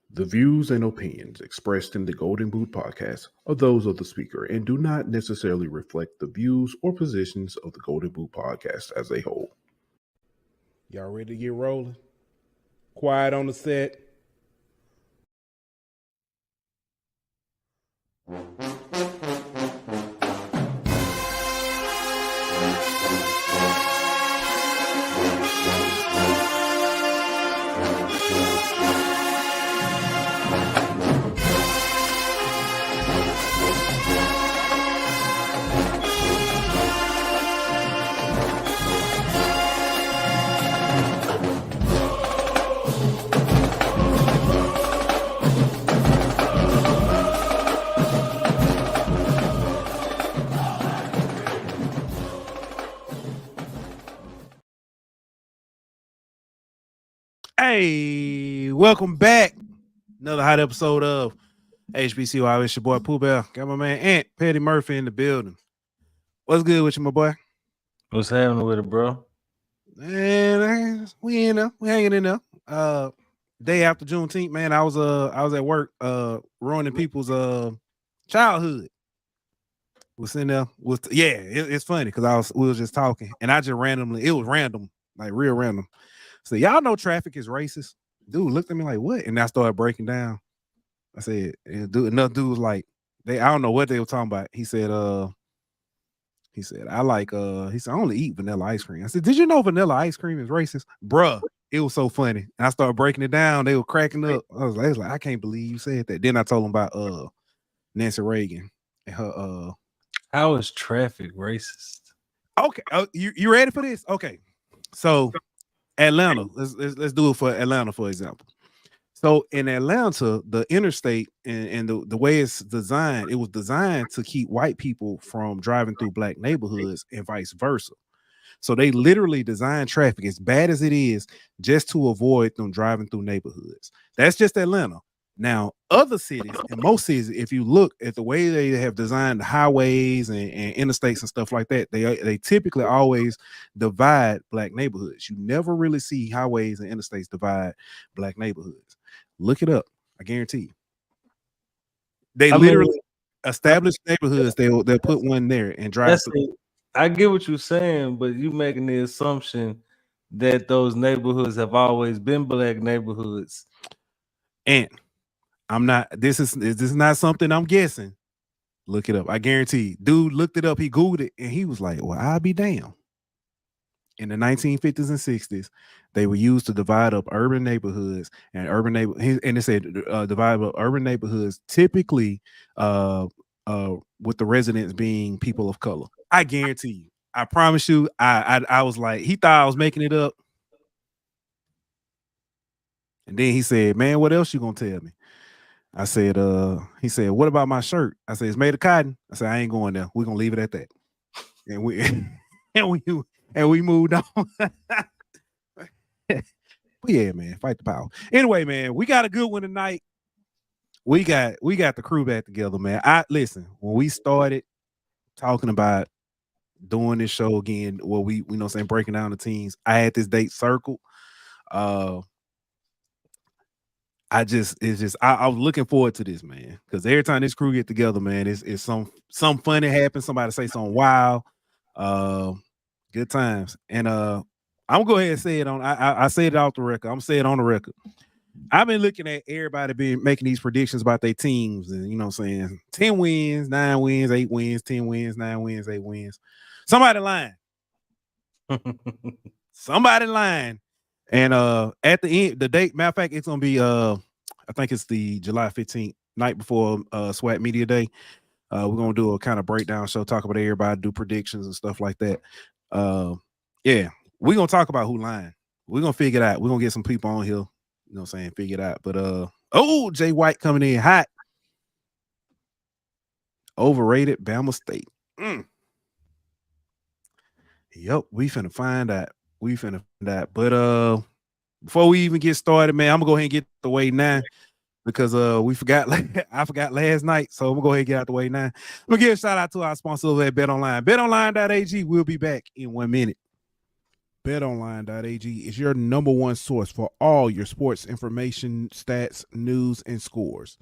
The views and opinions expressed in the Golden Boot podcast are those of the speaker and do not necessarily reflect the views or positions of the Golden Boot podcast as a whole. Y'all ready to get rolling? Quiet on the set. Hey, welcome back. Another hot episode of HBCU. It's your boy Pooh Bell. Got my man Ant Petty Murphy in the building. What's good with you, my boy? What's happening with it, bro? Man, we in there. We hanging in there. Day after Juneteenth, man, I was at work ruining people's childhood. Was in there with it's funny because we was just talking and I just randomly, it was random, like real random. So y'all know traffic is racist. Dude looked at me like, what? And I started breaking down. I said, another dude was like, I don't know what they were talking about. He said, I only eat vanilla ice cream. I said, did you know vanilla ice cream is racist? Bruh, it was so funny. And I started breaking it down. They were cracking up. I was like, I can't believe you said that. Then I told them about Nancy Reagan and her How is traffic racist? Okay, you ready for this? Okay. So Atlanta, let's do it for Atlanta, for example. So in Atlanta, the interstate and the way it's designed, it was designed to keep white people from driving through black neighborhoods and vice versa. So they literally designed traffic as bad as it is just to avoid them driving through neighborhoods. That's just Atlanta. Now, other cities and most cities, if you look at the way they have designed the highways and interstates and stuff like that, they typically always divide black neighborhoods. You never really see highways and interstates divide black neighborhoods. Look it up. I guarantee you. They literally establish neighborhoods. They'll put one there and drive through. I get what you're saying, but you making the assumption that those neighborhoods have always been black neighborhoods. And I'm not, this is not something I'm guessing. Look it up. I guarantee. Dude looked it up. He Googled it and he was like, well, I'll be damn. In the 1950s and 60s, they were used to divide up urban neighborhoods and and it said divide up urban neighborhoods typically with the residents being people of color. I guarantee you. I promise you. I was like, he thought I was making it up. And then he said, man, what else you gonna tell me? I said, he said, what about my shirt? I said, it's made of cotton. I said, I ain't going there. We're gonna leave it at that. And we moved on. But yeah, man, fight the power. Anyway, man, we got a good one tonight. We got the crew back together, man. Listen, when we started talking about doing this show again, well, we know what I'm saying, breaking down the teams, I had this date circled. I was looking forward to this, man, because every time this crew get together, man, it's some funny happens. Somebody say something wild, good times. And I'm gonna go ahead and say it on. I said it off the record. I'm gonna say it on the record. I've been looking at everybody making these predictions about their teams, and you know what I'm saying, 10 wins, 9 wins, 8 wins, 10 wins, 9 wins, 8 wins. Somebody lying. Somebody lying. And at the end, the date, matter of fact, it's gonna be I think it's the July 15th, night before SWAC Media Day. We're gonna do a kind of breakdown show, talk about everybody, do predictions and stuff like that. Yeah, we're gonna talk about who lying. We're gonna figure it out. We're gonna get some people on here, you know what I'm saying, figure it out. But Jay White coming in hot. Overrated Bama State. Yep, we finna find out. But before we even get started, man, I'm gonna go ahead and get the way now because I forgot last night, so I'm gonna go ahead and get out the way now. I'm gonna give a shout out to our sponsor at BetOnline. BetOnline.ag. We'll be back in 1 minute. BetOnline.ag is your number one source for all your sports information, stats, news, and scores.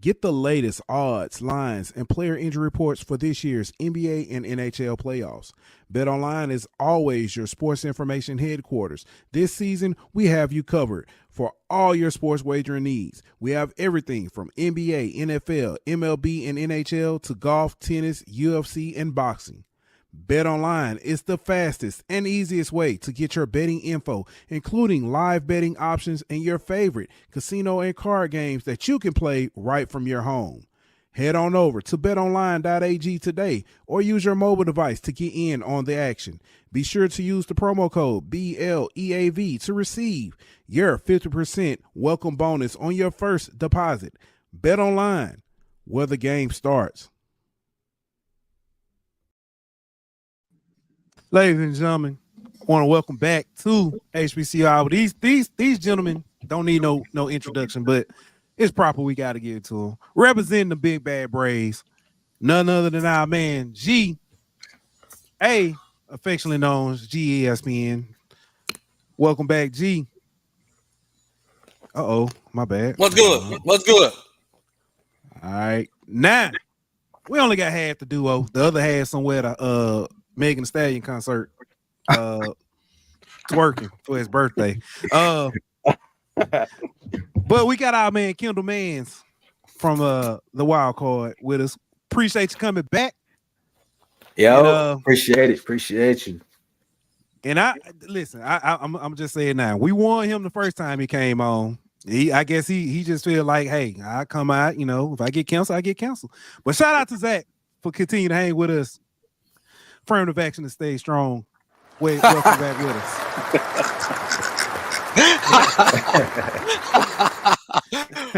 Get the latest odds, lines, and player injury reports for this year's NBA and NHL playoffs. BetOnline is always your sports information headquarters. This season, we have you covered for all your sports wagering needs. We have everything from NBA, NFL, MLB, and NHL to golf, tennis, UFC, and boxing. BetOnline is the fastest and easiest way to get your betting info, including live betting options and your favorite casino and card games that you can play right from your home. Head on over to betonline.ag today or use your mobile device to get in on the action. Be sure to use the promo code BLEAV to receive your 50% welcome bonus on your first deposit. BetOnline, where the game starts. Ladies and gentlemen, I want to welcome back to HBCU. These gentlemen don't need no introduction, but it's proper. We got to give it to them. Representing the Big Bad Braves, none other than our man G, affectionately known as GeeEspn. Welcome back, G. My bad. What's good? What's good? All right, now we only got half the duo. The other half somewhere to Megan Thee Stallion concert, twerking for his birthday. But we got our man Kendall Mans from the Wildcard with us. Appreciate you coming back. Yo, appreciate you. And I'm just saying now. We warned him the first time he came on. I guess he just feel like, hey, I come out. If I get canceled, I get canceled. But shout out to Zach for continuing to hang with us. Affirmative action to stay strong. Welcome back with us.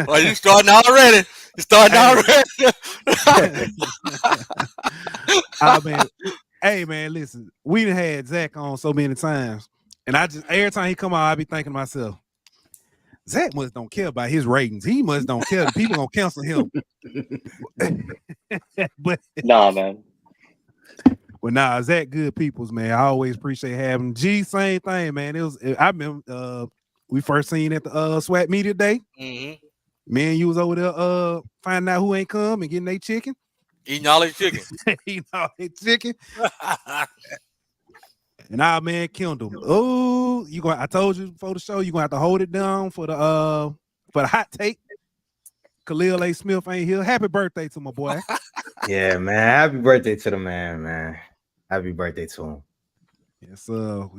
Well, you starting already. Hey man, listen. We done had Zach on so many times, and every time he come out, I be thinking to myself, Zach must don't care about his ratings. He must don't care. The people gonna cancel him. But nah, man. Well, nah, Zach good peoples, man. I always appreciate having him. G, same thing, man. I remember we first seen at the SWAC media day. Mm-hmm. Man, you was over there finding out who ain't come and getting their chicken. Eating all their chicken. And our man Kendall. I told you before the show, you're gonna have to hold it down for the hot take. Khalil A. Smith ain't here. Happy birthday to my boy. Yeah, man. Happy birthday to the man. Happy birthday to him. Yes, sir.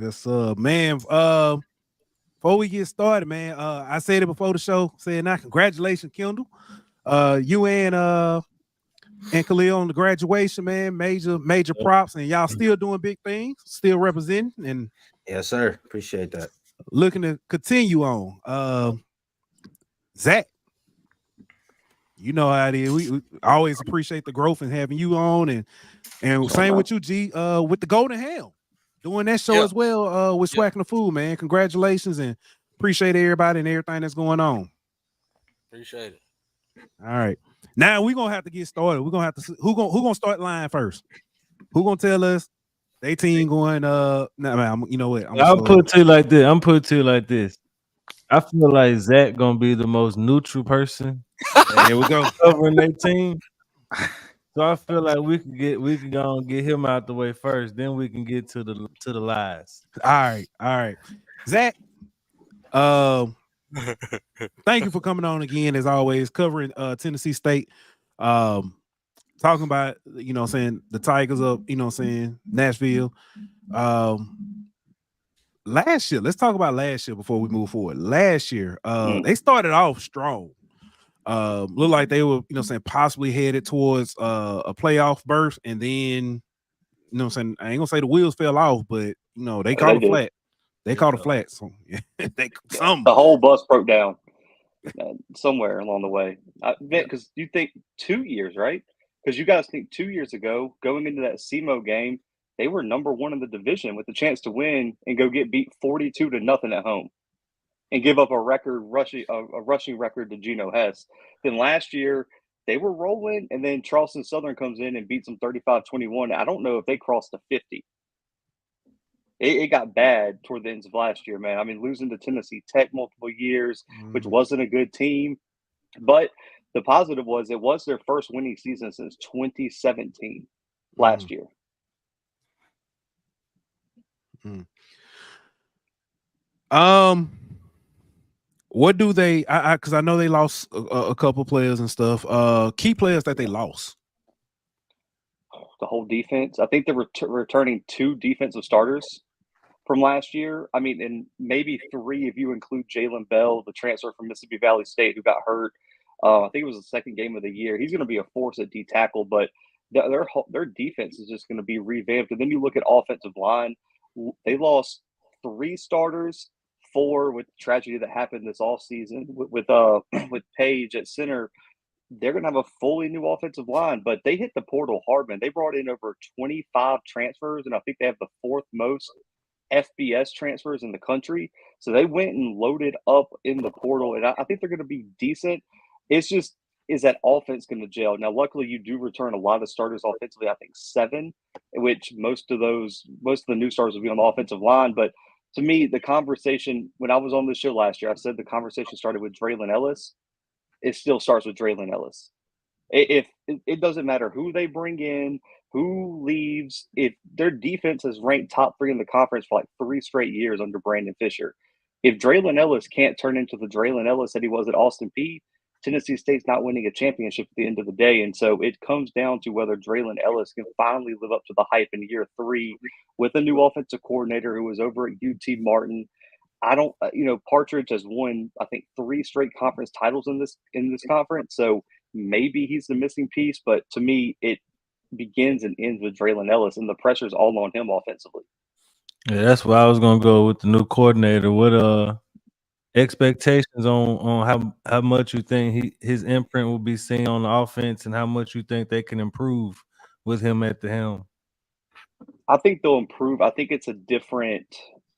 Man, before we get started, man, I said it before the show, saying now congratulations, Kendall. You and Khalil on the graduation, man. Major props, and y'all still doing big things, still representing, and yes, sir. Appreciate that. Looking to continue on. Zach. You know how it is. We always appreciate the growth and having you on, and same with you, G. With the Golden Ham, doing that show as well. With Swac'n the Food, man. Congratulations and appreciate everybody and everything that's going on. Appreciate it. All right, now we're gonna have to get started. We're gonna have to who gonna start line first? Who gonna tell us they team going? You know what? I'll put it to you like this. I feel like Zach gonna be the most neutral person. Here we go. Covering their team. So I feel like we can go and get him out the way first, then we can get to the lies. All right. Zach, thank you for coming on again, as always, covering Tennessee State. Talking about, saying the Tigers up, Nashville. Last year, let's talk about last year before we move forward. Last year, they started off strong. Looked like they were, possibly headed towards a playoff berth, and then, I ain't gonna say the wheels fell off, but they caught a flat. They caught a flat. So the whole bus broke down somewhere along the way. Because you think 2 years, right? Because you guys think 2 years ago, going into that SEMO game, they were number one in the division with the chance to win and go get beat 42-0 at home and give up a rushing record to Geno Hess. Then last year, they were rolling, and then Charleston Southern comes in and beats them 35-21. I don't know if they crossed the 50. it got bad toward the ends of last year, man. I mean, losing to Tennessee Tech multiple years, which wasn't a good team. But the positive was it was their first winning season since 2017 last year. What do they? Because I know they lost a couple players and stuff. Key players that they lost. The whole defense. I think they're returning 2 defensive starters from last year. I mean, and maybe 3 if you include Jalen Bell, the transfer from Mississippi Valley State, who got hurt. I think it was the second game of the year. He's going to be a force at D tackle, but their defense is just going to be revamped. And then you look at offensive line. They lost 3 starters, 4 with the tragedy that happened this offseason with Page at center. They're going to have a fully new offensive line, but they hit the portal hard, man. They brought in over 25 transfers, and I think they have the 4th most FBS transfers in the country. So they went and loaded up in the portal, and I think they're going to be decent. It's just, is that offense going to gel? Now, luckily, you do return a lot of starters offensively. I think 7, which most of the new starters will be on the offensive line. But to me, the conversation, when I was on this show last year, I said the conversation started with Draylon Ellis. It still starts with Draylon Ellis. If it doesn't matter who they bring in, who leaves, if their defense has ranked top 3 in the conference for like 3 straight years under Brandon Fisher, if Draylon Ellis can't turn into the Draylon Ellis that he was at Austin Peay, Tennessee State's not winning a championship at the end of the day. And so it comes down to whether Draylon Ellis can finally live up to the hype in year 3 with a new offensive coordinator who was over at UT Martin. I don't, Partridge has won, I think, 3 straight conference titles in this conference. So maybe he's the missing piece, but to me, it begins and ends with Draylon Ellis, and the pressure's all on him offensively. Yeah, that's why I was gonna go with the new coordinator. What expectations on how much you think his imprint will be seen on the offense, and how much you think they can improve with him at the helm? I think they'll improve. I think it's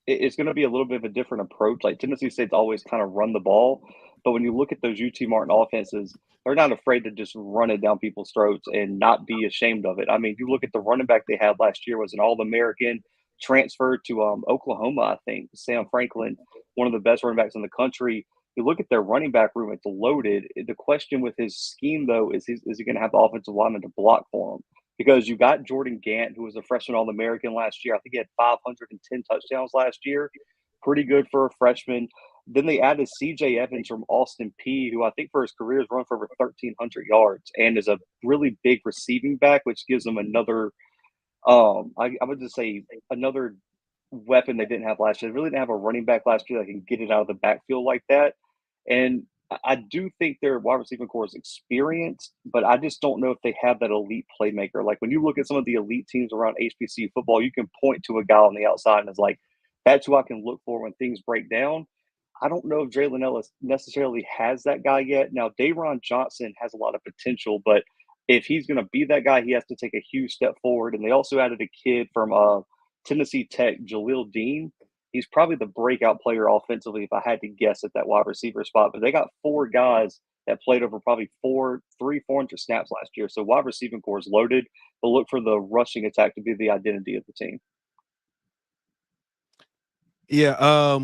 it's going to be a little bit of a different approach. Like Tennessee State's always kind of run the ball, but when you look at those UT Martin offenses, they're not afraid to just run it down people's throats and not be ashamed of it. I mean, you look at the running back they had last year was an All-American, transferred to Oklahoma, I think, Sam Franklin, one of the best running backs in the country. You look at their running back room, it's loaded. The question with his scheme, though, is he going to have the offensive lineman to block for him? Because you got Jordan Gant, who was a freshman All-American last year. I think he had 510 touchdowns last year. Pretty good for a freshman. Then they added C.J. Evans from Austin Peay, who I think for his career has run for over 1,300 yards and is a really big receiving back, which gives them another I would just say another weapon they didn't have last year. They really didn't have a running back last year that can get it out of the backfield like that. And I do think their wide receiving core is experienced, but I just don't know if they have that elite playmaker. Like when you look at some of the elite teams around HBCU football, you can point to a guy on the outside and it's like, that's who I can look for when things break down. I don't know if Draylon Ellis necessarily has that guy yet. Now, Dayron Johnson has a lot of potential, but if he's going to be that guy, he has to take a huge step forward. And they also added a kid from Tennessee Tech, Geauxlden. He's probably the breakout player offensively if I had to guess at that wide receiver spot. But they got 4 guys that played over probably 400 snaps last year. So wide receiving core is loaded, but look for the rushing attack to be the identity of the team. Yeah,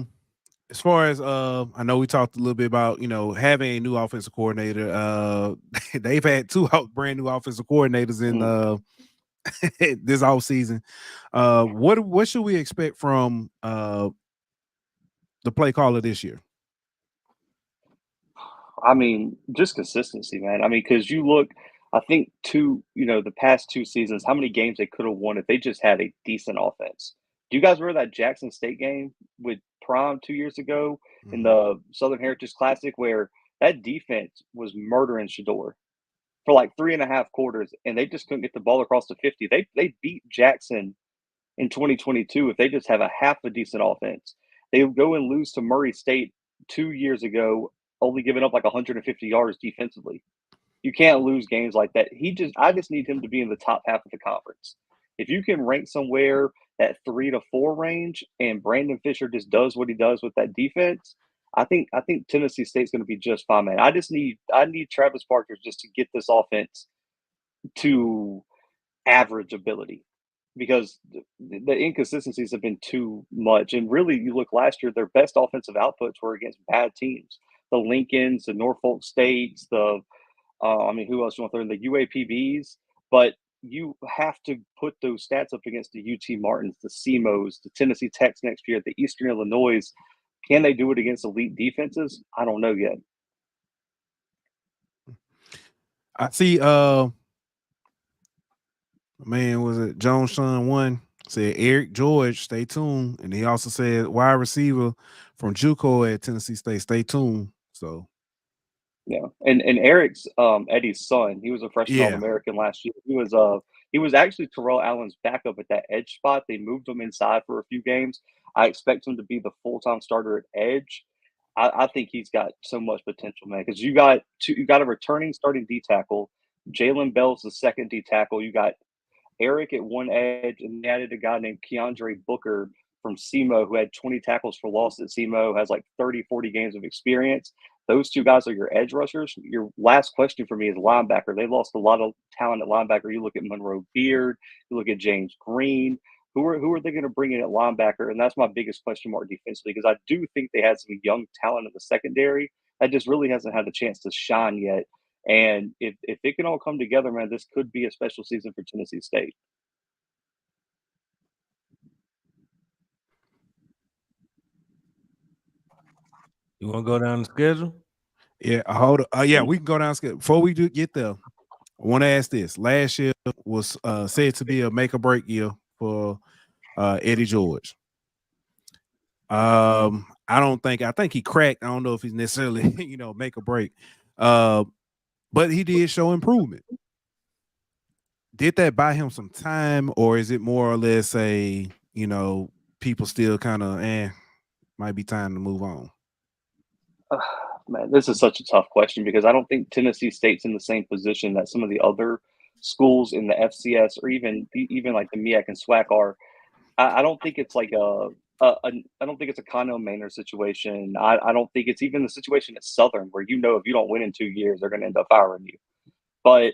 as far as I know we talked a little bit about, having a new offensive coordinator. They've had 2 brand new offensive coordinators in this offseason. What should we expect from the play caller this year? I mean, just consistency, man. I mean, because you look, I think the past 2 seasons, how many games they could have won if they just had a decent offense. Do you guys remember that Jackson State game with Prime 2 years ago in the Southern Heritage Classic where that defense was murdering Shador for like 3.5 quarters and they just couldn't get the ball across the 50? They beat Jackson in 2022 if they just have a half a decent offense. They go and lose to Murray State 2 years ago, only giving up like 150 yards defensively. You can't lose games like that. I just need him to be in the top half of the conference. If you can rank somewhere that 3 to 4 range and Brandon Fisher just does what he does with that defense, I think Tennessee State's going to be just fine, man. I need Travis Parker just to get this offense to average ability. because the inconsistencies have been too much. And really, you look last year, their best offensive outputs were against bad teams. The Lincolns, the Norfolk States, who else you want to throw in? The UAPBs. But you have to put those stats up against the UT Martins, the CMOs, the Tennessee Techs next year, the Eastern Illinois. Can they do it against elite defenses? I don't know yet. I see. Man, was it Jones Sean 1 said Eric George, stay tuned, and he also said wide receiver from JUCO at Tennessee State, stay tuned. So. Yeah, and Eric's Eddie's son. He was a freshman All-American last year. He was actually Terrell Allen's backup at that edge spot. They moved him inside for a few games. I expect him to be the full-time starter at edge. I think he's got so much potential, man. Because you got a returning starting D tackle. Jalen Bell's the second D tackle. You got Eric at one edge, and they added a guy named Keandre Booker from SEMO who had 20 tackles for loss at SEMO, has like 30, 40 games of experience. Those two guys are your edge rushers. Your last question for me is linebacker. They lost a lot of talent at linebacker. You look at Monroe Beard, you look at James Green. Who are they going to bring in at linebacker? And that's my biggest question mark defensively, because I do think they had some young talent in the secondary that just really hasn't had the chance to shine yet. And if it can all come together, man, this could be a special season for Tennessee State. You want to go down the schedule? Yeah, hold on. Yeah, we can go down schedule. Before we do get there, I want to ask this. Last year was said to be a make or break year for Eddie George. I think he cracked. I don't know if he's necessarily, make or break. But he did show improvement. Did that buy him some time, or is it more or less people still kind of might be time to move on? Man, this is such a tough question, because I don't think Tennessee State's in the same position that some of the other schools in the FCS or even like the MEAC and SWAC are. I don't think it's like I don't think it's a Connell Manor situation. I don't think it's even the situation at Southern, where if you don't win in 2 years, they're going to end up firing you. But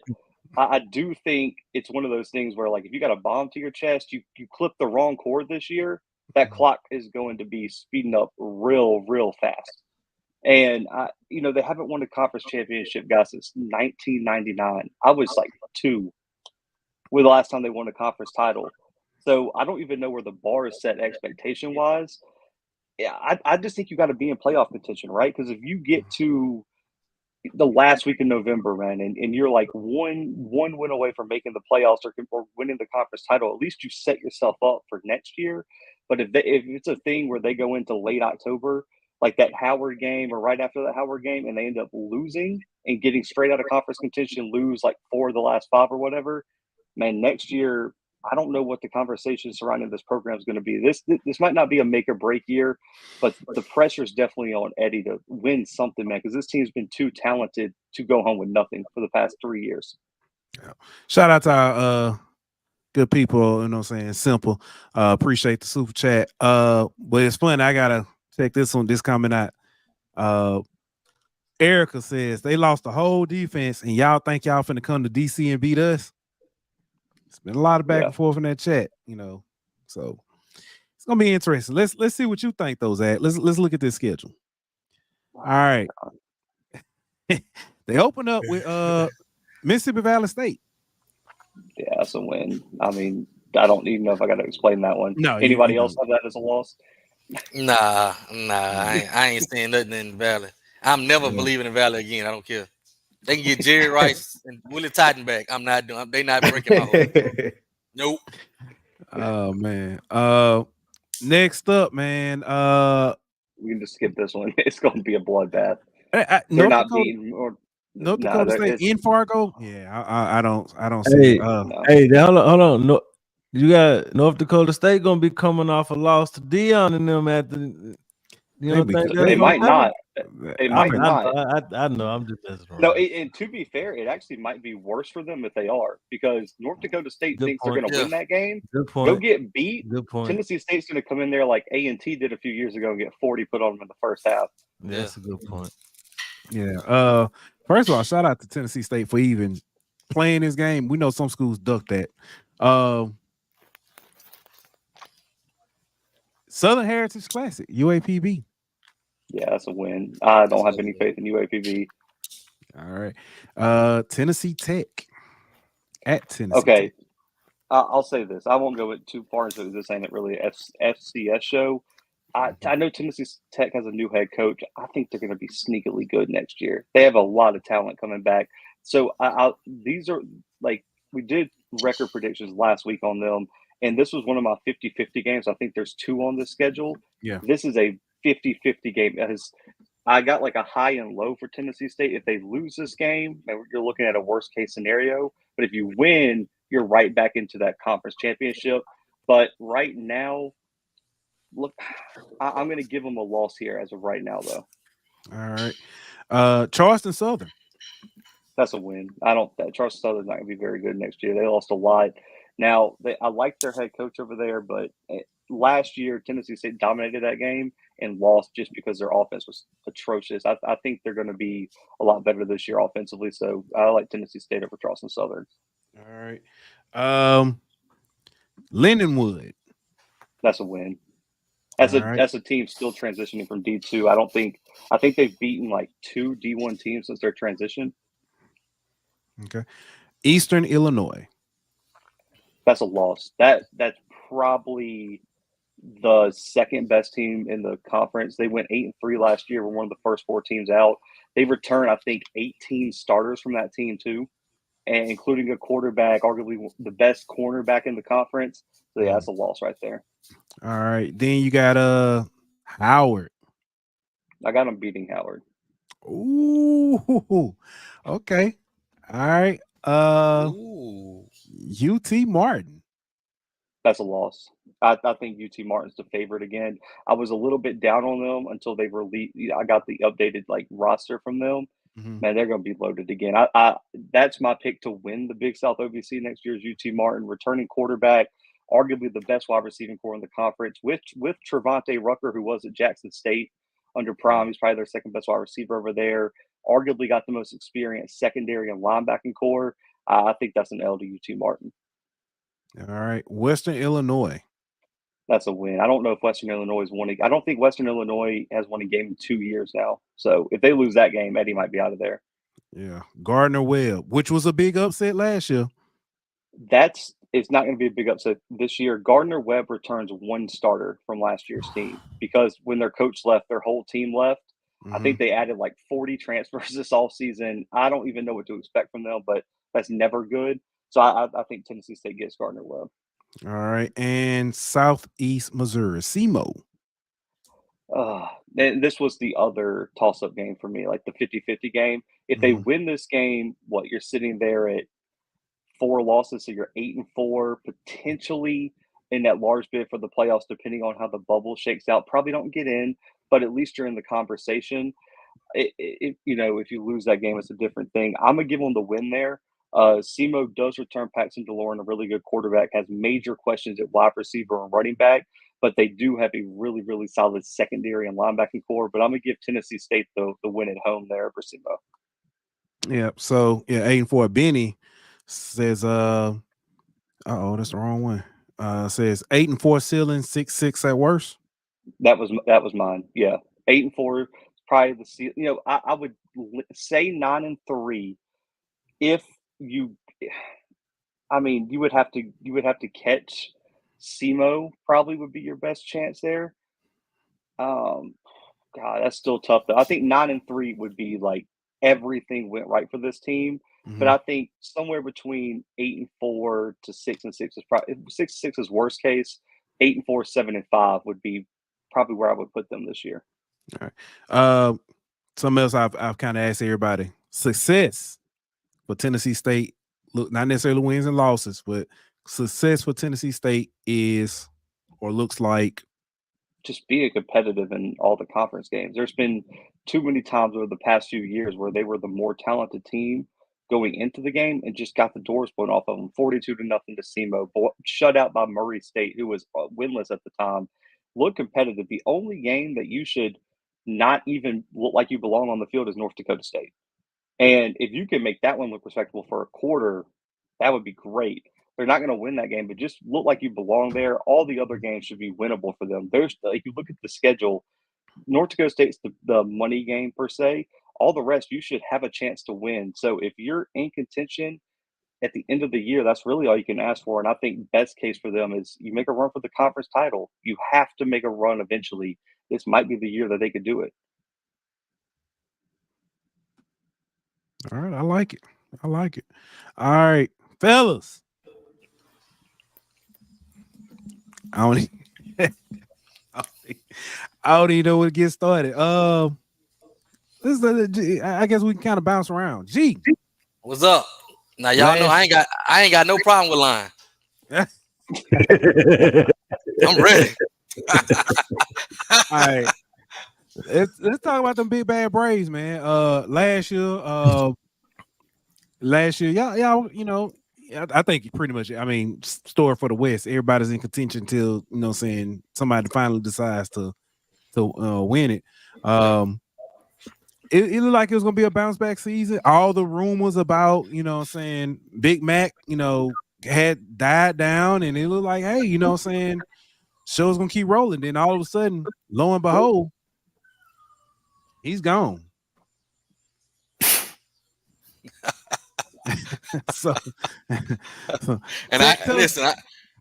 I do think it's one of those things where, like, if you got a bomb to your chest, you clip the wrong cord this year, that clock is going to be speeding up real, real fast. And they haven't won a conference championship, guys, since 1999. I was like 2 with the last time they won a conference title. So I don't even know where the bar is set expectation-wise. Yeah, I just think you got to be in playoff contention, right? Because if you get to the last week in November, man, and you're like one win away from making the playoffs or winning the conference title, at least you set yourself up for next year. But if it's a thing where they go into late October, like that Howard game or right after that Howard game, and they end up losing and getting straight out of conference contention, lose like 4 of the last 5 or whatever, man, next year, I don't know what the conversation surrounding this program is going to be. This might not be a make or break year, but the pressure is definitely on Eddie to win something, man, because this team's been too talented to go home with nothing for the past 3 years. Yeah. Shout out to our good people, you know what I'm saying? Simple. Appreciate the super chat. But it's funny, I gotta check this comment out. Erica says they lost the whole defense, and y'all think y'all finna come to DC and beat us? It's been a lot of back and forth in that chat, so it's gonna be interesting. Let's see what you think those at. Let's look at this schedule. All right. They open up with Mississippi Valley State. Yeah, that's a win. I mean, I don't even know if I got to explain that one. No. Anybody else have that as a loss? Nah. I ain't saying nothing in the Valley. I'm never believing in Valley again. I don't care. They can get Jerry Rice and Willie Titan back. I'm not doing. They not breaking my heart. Nope. Oh man. Next up, man. We can just skip this one. It's going to be a bloodbath. They're not beating North Dakota State in Fargo. Yeah, I don't see. Hey, hold on. No, you got North Dakota State gonna be coming off a loss to Dion and them at the. They might not. They might not. I know. I'm just messing around. No, and to be fair, it actually might be worse for them if they are, because North Dakota State thinks they're going to win that game. Good point. Go get beat. Good point. Tennessee State's going to come in there like A&T did a few years ago and get 40 put on them in the first half. Yeah, that's a good point. Yeah. First of all, shout out to Tennessee State for even playing this game. We know some schools duck that. Southern Heritage Classic, UAPB. Yeah, that's a win. I don't have any faith in UAPB. All right. Tennessee Tech at Tennessee Okay. Tech. I'll say this. I won't go too far into this. Ain't really an FCS show. I know Tennessee Tech has a new head coach. I think they're going to be sneakily good next year. They have a lot of talent coming back. So these are like we did record predictions last week on them, and this was one of my 50-50 games. I think there's 2 on the schedule. Yeah. This is a 50-50 game. I got like a high and low for Tennessee State. If they lose this game, you're looking at a worst case scenario. But if you win, you're right back into that conference championship. But right now, look, I'm going to give them a loss here as of right now, though. All right. Charleston Southern. That's a win. Charleston Southern's not going to be very good next year. They lost a lot. Now, I like their head coach over there, but last year, Tennessee State dominated that game and lost just because their offense was atrocious. I think they're going to be a lot better this year offensively. So I like Tennessee State over Charleston Southern. All right. Lindenwood. That's a win. As a team still transitioning from D2, I think they've beaten like 2 D1 teams since their transition. Okay. Eastern Illinois. That's a loss. That's probably the second best team in the conference. They went 8-3 last year. Were one of the first 4 teams out. They returned, I think, 18 starters from that team too, and including a quarterback, arguably the best cornerback in the conference. So yeah, that's a loss right there. All right. Then you got Howard. I got them beating Howard. Ooh. Okay. All right. UT Martin. That's a loss. I think UT Martin's the favorite again. I was a little bit down on them until they released. I got the updated roster from them. Mm-hmm. Man, they're going to be loaded again. That's my pick to win the Big South OVC next year is UT Martin, returning quarterback, arguably the best wide receiving core in the conference with Trevante Rucker, who was at Jackson State under Prime. He's probably their second best wide receiver over there. Arguably got the most experienced secondary and linebacking core. I think that's an L to UT Martin. All right. Western Illinois. That's a win. I don't know if Western Illinois has won. I don't think Western Illinois has won a game in 2 years now. So if they lose that game, Eddie might be out of there. Yeah. Gardner-Webb, which was a big upset last year. It's not going to be a big upset this year. Gardner-Webb returns 1 starter from last year's team because when their coach left, their whole team left. I think they added 40 transfers this offseason. I don't even know what to expect from them, but that's never good. So I think Tennessee State gets Gardner-Webb. All right. And Southeast Missouri, SEMO. And this was the other toss-up game for me, the 50-50 game. If they win this game, you're sitting there at 4 losses, so you're 8-4, potentially in that large bid for the playoffs, depending on how the bubble shakes out. Probably don't get in, but at least you're in the conversation. If you lose that game, it's a different thing. I'm going to give them the win there. SEMO does return Paxton DeLorean, a really good quarterback, has major questions at wide receiver and running back, but they do have a really, really solid secondary and linebacking core. But I'm going to give Tennessee State the win at home there for SEMO. Yeah. So, 8-4. Benny says, that's the wrong one. Says 8-4 ceiling, 6-6 at worst. That was mine. Yeah. 8-4, probably the ceiling. I would say 9-3 if you would have to catch SEMO, probably would be your best chance there. God, that's still tough though. I think 9-3 would be everything went right for this team. But I think somewhere between 8-4 to 6-6 is probably 6-6 is worst case. 8-4, 7-5 would be probably where I would put them this year. All right. Something else I've kind of asked everybody. Success for Tennessee State, look, not necessarily wins and losses, but success for Tennessee State is or looks like just being competitive in all the conference games. There's been too many times over the past few years where they were the more talented team going into the game and just got the doors blown off of them. 42-0 to SEMO, shut out by Murray State, who was winless at the time. Look competitive. The only game that you should not even look like you belong on the field is North Dakota State. And if you can make that one look respectable for a quarter, that would be great. They're not going to win that game, but just look like you belong there. All the other games should be winnable for them. There's like, you look at the schedule, North Dakota State's the money game per se. All the rest, you should have a chance to win. So if you're in contention at the end of the year, that's really all you can ask for. And I think best case for them is you make a run for the conference title. You have to make a run eventually. This might be the year that they could do it. All right, I like it. I like it. All right, fellas. I don't even know where to get started. This is I guess we can kind of bounce around. G, what's up? Now y'all know I ain't got no problem with lying. I'm ready. All right. Let's talk about them big bad Braves, man. Last year, y'all, you know, I think pretty much, I mean, story for the West. Everybody's in contention until, you know, saying somebody finally decides to win it. It looked like it was gonna be a bounce back season. All the rumors about, you know, saying Big Mac, you know, had died down, and it looked like, hey, you know, saying show's gonna keep rolling. Then all of a sudden, lo and behold, he's gone.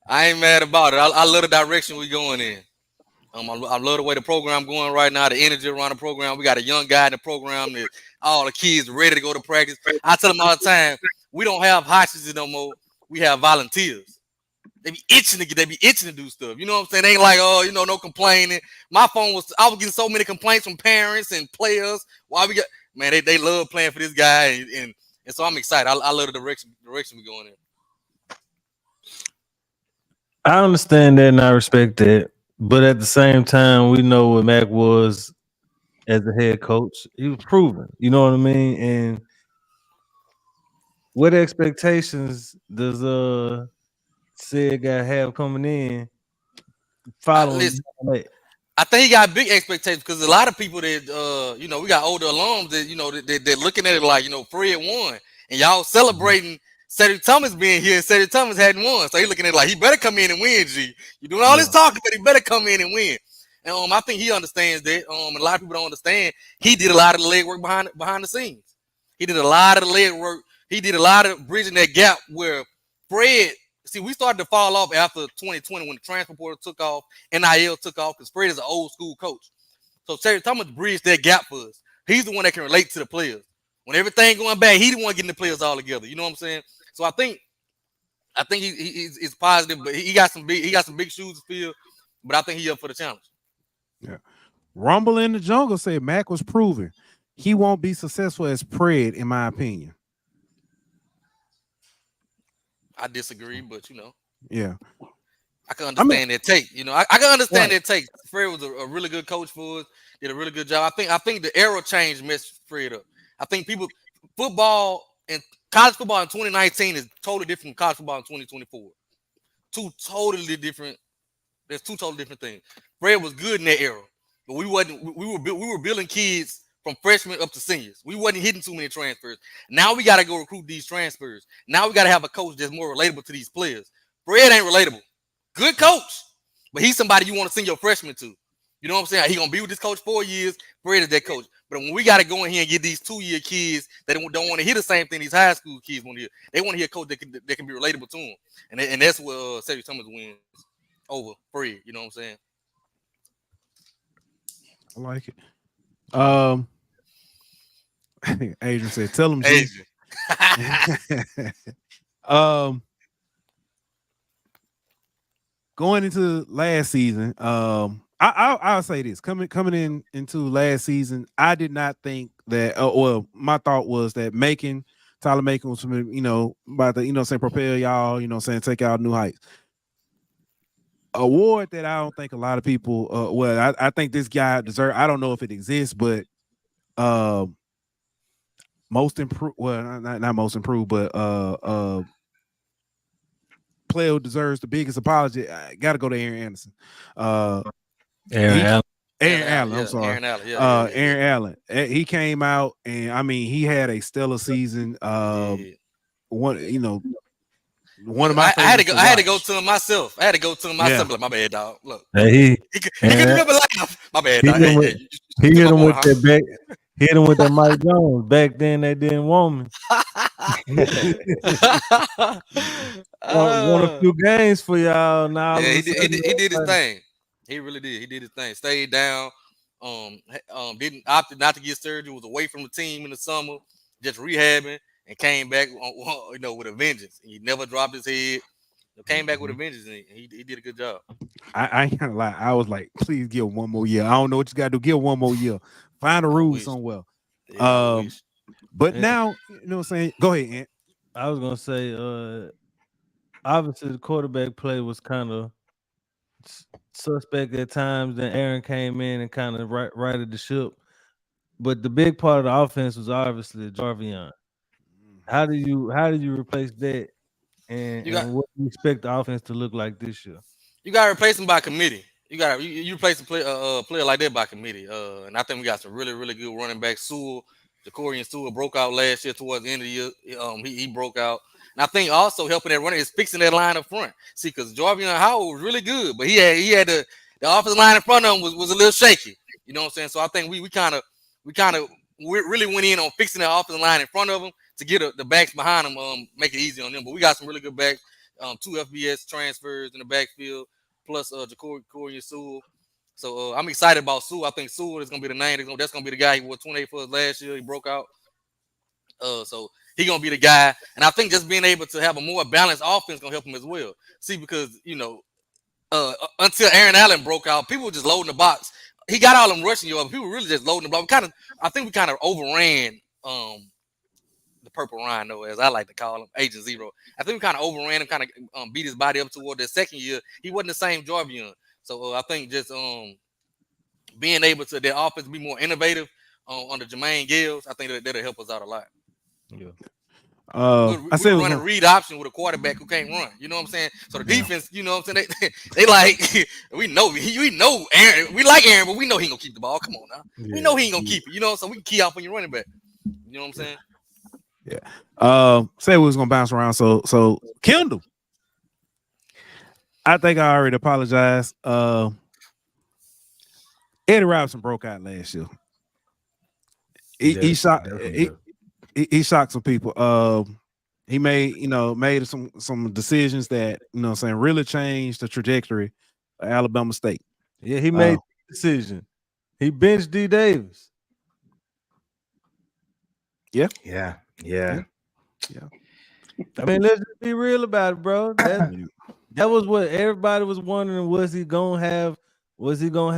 I ain't mad about it. I love the direction we going in. I love the way the program going right now, the energy around the program. We got a young guy in the program that all the kids ready to go to practice. I tell them all the time, we don't have hostages no more. We have volunteers. They be itching to do stuff. You know what I'm saying? They ain't like, oh, you know, no complaining. I was getting so many complaints from parents and players. Why we got, man, they love playing for this guy, and so I'm excited. I love the direction we going in. I understand that and I respect that. But at the same time, we know what Mac was as a head coach. He was proven, you know what I mean? And what expectations does said guy have coming in following? I think he got big expectations because a lot of people that you know, we got older alums that, you know, they're looking at it like, you know, Fred won, and y'all celebrating Cedric Thomas being here, and Cedric Thomas hadn't won. So he looking at it like he better come in and win, G. You're doing all this talking, but he better come in and win. And I think he understands that. And a lot of people don't understand. He did a lot of the legwork behind the scenes. He did a lot of the legwork. He did a lot of bridging that gap where Fred, see, we started to fall off after 2020 when the transfer portal took off, NIL took off, because Fred is an old school coach. So Cedric Thomas bridged that gap for us. He's the one that can relate to the players. When everything going bad, he the one getting the players all together. You know what I'm saying? So I think he's positive, but he got some big shoes to fill. But I think he up for the challenge. Yeah. Rumble in the Jungle said Mac was proven he won't be successful as Pred, in my opinion. I disagree, but you know, yeah, I can understand that take. You know, I can understand that take. Fred was a really good coach for us. Did a really good job. I think the era change messed Fred up. I think football and college football in 2019 is totally different from college football in 2024. There's two totally different things. Fred was good in that era, but we were building kids from freshmen up to seniors. We wasn't hitting too many transfers. Now we got to go recruit these transfers. Now we got to have a coach that's more relatable to these players. Fred ain't relatable. Good coach, but he's somebody you want to send your freshman to. You know what I'm saying? He gonna be with this coach 4 years. Fred is that coach. But when we got to go in here and get these 2-year kids that don't want to hear the same thing these high school kids want to hear, they want to hear a coach that can be relatable to them. And that's where Cedric Thomas wins over Fred. You know what I'm saying? I like it. Adrian said, "Tell him." Adrian. Going into last season, I'll say this: coming into last season, I did not think that. Well, my thought was that Tyler Macon was, you know, about to, you know, saying propel y'all, you know, saying take out new heights. Award that I don't think a lot of people. Well, I think this guy deserves. I don't know if it exists, but most improved. Well, not most improved, but player who deserves the biggest apology. I got to go to Aaron Anderson. Aaron Allen. I'm sorry. Aaron Allen. Aaron Allen. He came out and I mean he had a stellar season. One, you know, One of my I had to favorites go. I had to go watch. to him myself. I had to go to him myself. Like, my bad, dog. Look, Hey, he couldn't remember laugh. My bad, he dog. hit him Hey, with, you he took hit my him with point, that back. Hit him with that Mike Jones. Back then, they didn't want me. huh? Won a few games for y'all. Now all Yeah, of he a did. sudden, He did his thing. He really did. He did his thing. Stayed down. Didn't opted not to get surgery. Was away from the team in the summer, just rehabbing, and came back. With a vengeance. He never dropped his head. Came back with a vengeance, and he did a good job. I ain't gonna lie. I was like, please give him one more year. I don't know what you got to do. Give him one more year. Find a rule wish. somewhere. Yeah, I wish. But Yeah. now, you know what I'm saying? Go ahead, Ant. I was gonna say, obviously the quarterback play was kind of suspect at times. Then Aaron came in and kind of righted the ship. But the big part of the offense was obviously Jarvion. How do you replace that? And what do you expect the offense to look like this year? You got to replace him by committee. You replace a player like that by committee. And I think we got some really, really good running backs. Jacorian Sewell broke out last year towards the end of the year. He broke out. And I think also helping that running is fixing that line up front. See, because Jarvion Howard was really good, but he had the offensive line in front of him was a little shaky. You know what I'm saying? So I think we really went in on fixing that offensive line in front of him to get the backs behind them, make it easy on them. But we got some really good backs. 2 FBS transfers in the backfield, plus Jacorian Sewell. So I'm excited about Sewell. I think Sewell is gonna be the name. That's gonna be the guy. He wore 28 for us last year. He broke out. So he's gonna be the guy. And I think just being able to have a more balanced offense gonna help him as well. See, because until Aaron Allen broke out, people were just loading the box. He got all them rushing yards. People were really just loading the block. I think we kind of overran the Purple Rhino, as I like to call him, Agent Zero. I think we kind of overran him, kind of beat his body up toward the second year. He wasn't the same Jarvion. So I think just being able to their offense be more innovative under Jermaine Gills, I think that'll help us out a lot. Yeah. We're running read option with a quarterback who can't run. You know what I'm saying? So the defense, you know what I'm saying? They like we know Aaron. We like Aaron, but we know he ain't gonna keep the ball. Come on now. Yeah. We know he ain't gonna keep it. You know, so we can key off on your running back. You know what I'm saying? Yeah. Say we was gonna bounce around. So Kendall, I think I already apologized. Eddie Robinson broke out last year. He shocked some people. He made some decisions that really changed the trajectory of Alabama State. Yeah, he made the decision. He benched D. Davis. Yeah. I mean, let's just be real about it, bro. That was what everybody was wondering. Was he gonna have? Was he gonna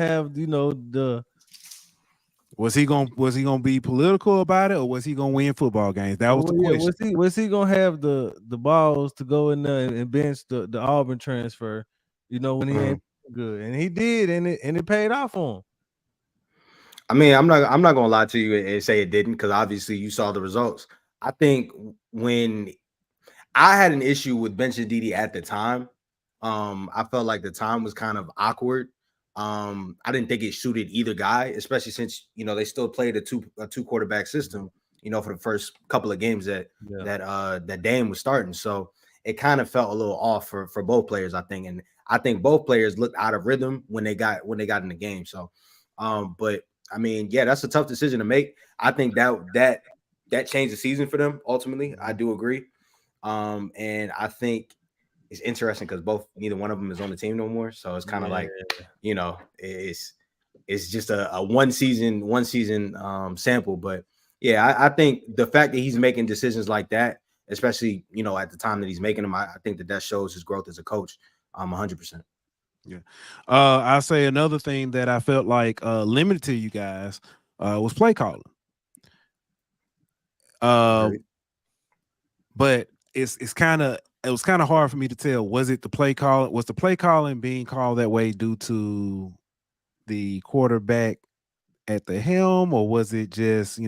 be political about it, or was he gonna win football games? That was the question. Was he gonna have the balls to go in there and bench the Auburn transfer? When he ain't good, and he did, and it paid off for him. I mean, I'm not gonna lie to you and say it didn't, because obviously you saw the results. I think when I had an issue with benching Dede at the time, I felt like the time was kind of awkward. I didn't think it suited either guy, especially since they still played a two quarterback system, for the first couple of games that Dame was starting. So it kind of felt a little off for both players, I think. And I think both players looked out of rhythm when they got in the game. So but I mean, yeah, that's a tough decision to make. I think that changed the season for them ultimately. I do agree. And I think it's interesting because neither one of them is on the team no more. So it's kind of like, it's just a one season sample. But yeah, I think the fact that he's making decisions like that, especially, at the time that he's making them, I think that shows his growth as a coach. 100%. Yeah. I'll say another thing that I felt like limited to you guys was play calling. But it was kind of hard for me to tell. Was it the play call? Was the play calling being called that way due to the quarterback at the helm, or was it just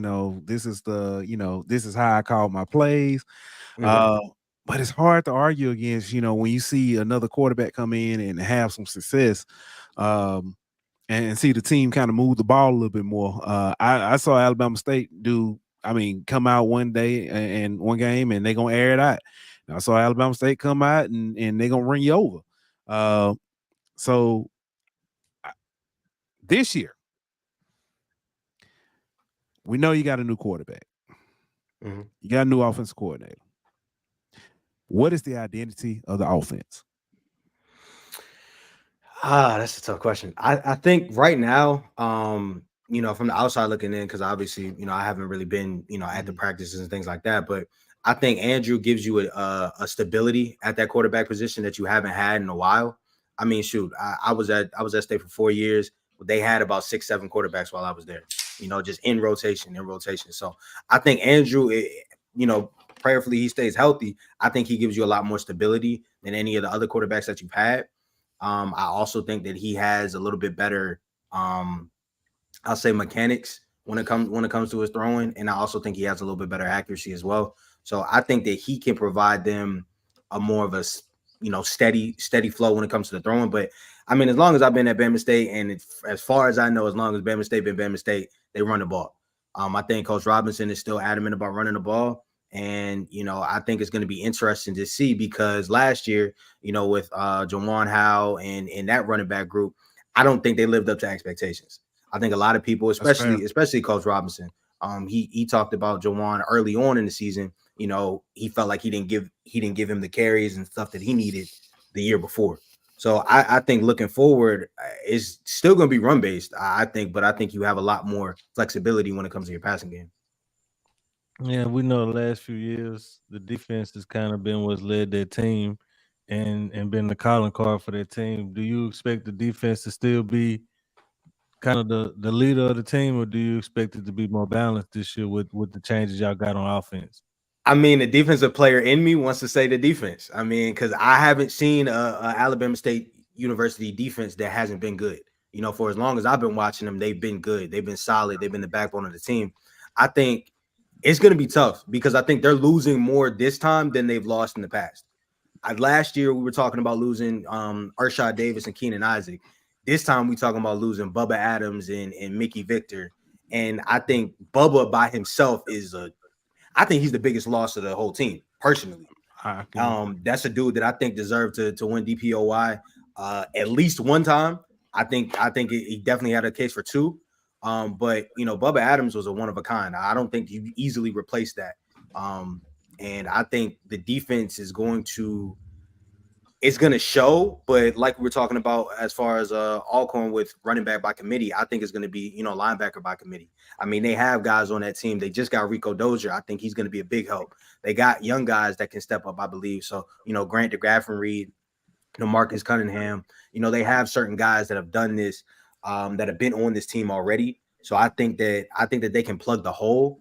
this is how I call my plays? But it's hard to argue against when you see another quarterback come in and have some success, and see the team kind of move the ball a little bit more. I saw Alabama State come out one day and one game and they're gonna air it out. I saw Alabama State come out and they're gonna run you over. So this year, we know you got a new quarterback. Mm-hmm. You got a new offensive coordinator. What is the identity of the offense? That's a tough question. I think right now, you know, from the outside looking in, because obviously, you know, I haven't really been, you know, at the practices and things like that. But I think Andrew gives you a stability at that quarterback position that you haven't had in a while. I mean, shoot, I was at State for 4 years. They had about 6-7 quarterbacks while I was there, you know, just in rotation. So I think Andrew, you know, prayerfully he stays healthy. I think he gives you a lot more stability than any of the other quarterbacks that you've had. I also think that he has a little bit better, I'll say, mechanics when it comes to his throwing, and I also think he has a little bit better accuracy as well. So I think that he can provide them a more of a, you know, steady flow when it comes to the throwing. But I mean, as long as I've been at Bama State, and as far as I know, as long as Bama State been Bama State, they run the ball. I think Coach Robinson is still adamant about running the ball. And, you know, I think it's going to be interesting to see, because last year, you know, with Jawan Howe and that running back group, I don't think they lived up to expectations. I think a lot of people, especially Coach Robinson, he talked about Jawan early on in the season. You know, he felt like he didn't give him the carries and stuff that he needed the year before. So I think looking forward, it's still going to be run based, I think, but I think you have a lot more flexibility when it comes to your passing game. Yeah, we know the last few years the defense has kind of been what's led their team and been the calling card for their team. Do you expect the defense to still be kind of the leader of the team, or do you expect it to be more balanced this year with the changes y'all got on offense? I mean, the defensive player in me wants to say the defense. I mean, because I haven't seen a Alabama State University defense that hasn't been good. You know, for as long as I've been watching them, they've been good. They've been solid. They've been the backbone of the team. I think it's going to be tough, because I think they're losing more this time than they've lost in the past. Last year, we were talking about losing Arshad Davis and Keenan Isaac. This time, we're talking about losing Bubba Adams and Mickey Victor. And I think Bubba by himself I think he's the biggest loss of the whole team, personally. That's a dude that I think deserved to win DPOY at least one time. I think he definitely had a case for 2. But you know, Bubba Adams was a one of a kind. I don't think you easily replace that. And I think the defense is going to show, but like we were talking about as far as Alcorn with running back by committee, I think it's going to be, you know, linebacker by committee. I mean, they have guys on that team. They just got Rico Dozier. I think he's going to be a big help. They got young guys that can step up, I believe. So, you know, Grant DeGraffenreid, you know, Marcus Cunningham, you know, they have certain guys that have done this, that have been on this team already. So I think that they can plug the hole.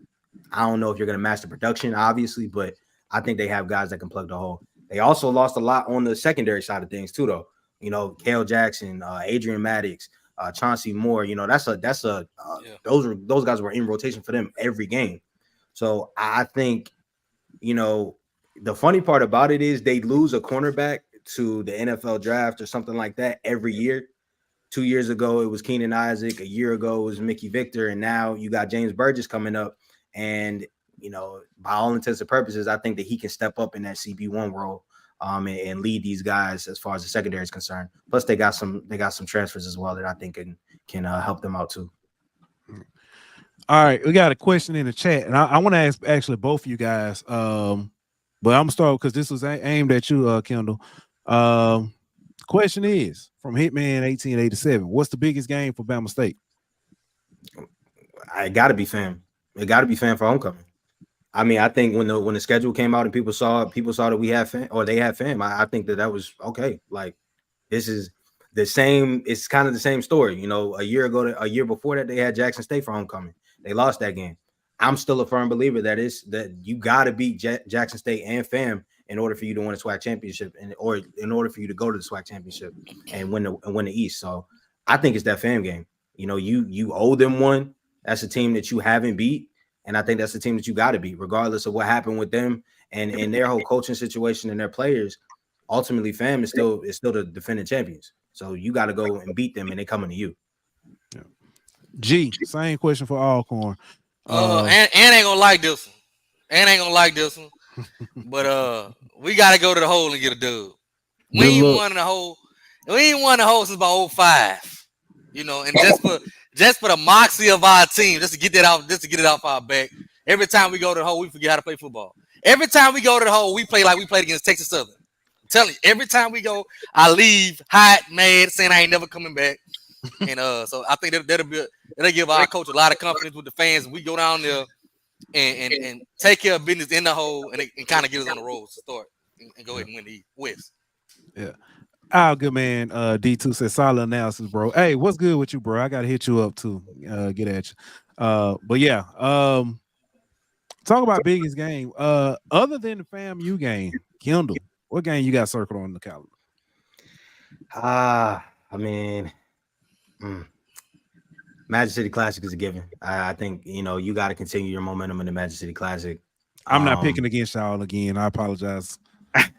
I don't know if you're going to match the production, obviously, but I think they have guys that can plug the hole. They also lost a lot on the secondary side of things too, though. You know, Kale Jackson, Adrian Maddox, Chauncey Moore. You know, those guys were in rotation for them every game. So I think, you know, the funny part about it is they lose a cornerback to the NFL draft or something like that every year. 2 years ago, it was Keenan Isaac. A year ago, it was Mickey Victor. And now you got James Burgess coming up. And, you know, by all intents and purposes, I think that he can step up in that CB1 role and lead these guys as far as the secondary is concerned. Plus, they got some transfers as well that I think can help them out too. All right, we got a question in the chat, and I want to ask actually both of you guys. But I'm gonna start because this was aimed at you, Kendall. Question is from Hitman 1887. What's the biggest game for Bama State? It got to be fam. It got to be fam for homecoming. I mean, I think when the schedule came out and people saw that we had fam, or they had fam, I think that was okay. Like, this is the same. It's kind of the same story. You know, a year before that, they had Jackson State for homecoming. They lost that game. I'm still a firm believer that you got to beat Jackson State and fam in order for you to win a SWAC championship, or in order for you to go to the SWAC championship and win the East. So I think it's that fam game. You know, you owe them one. That's a team that you haven't beat. And I think that's the team that you got to beat, regardless of what happened with them and their whole coaching situation and their players. Ultimately, fam is still the defending champions. So you got to go and beat them, and they coming to you. Yeah. G, same question for Alcorn. And ain't gonna like this one. And ain't gonna like this one. But we gotta go to the hole and get a dub. We ain't won the hole. We ain't won the hole since about 05. You know, and just for the moxie of our team, just to get it off our back. Every time we go to the hole, we forget how to play football. Every time we go to the hole, we play like we played against Texas Southern. I'm telling you, every time we go, I leave hot, mad, saying I ain't never coming back. And so I think that'll give our coach a lot of confidence with the fans. We go down there and take care of business in the hole and kind of get us on the road to start and go ahead and win the West. Yeah. Oh, good man. D2 says solid analysis, bro. Hey, what's good with you, bro? I gotta hit you up too. Get at you. But yeah, talk about biggest game. Other than the FAMU game, Kendall, what game you got circled on the calendar? I mean, Magic City Classic is a given. I think you got to continue your momentum in the Magic City Classic. I'm not picking against y'all again. I apologize.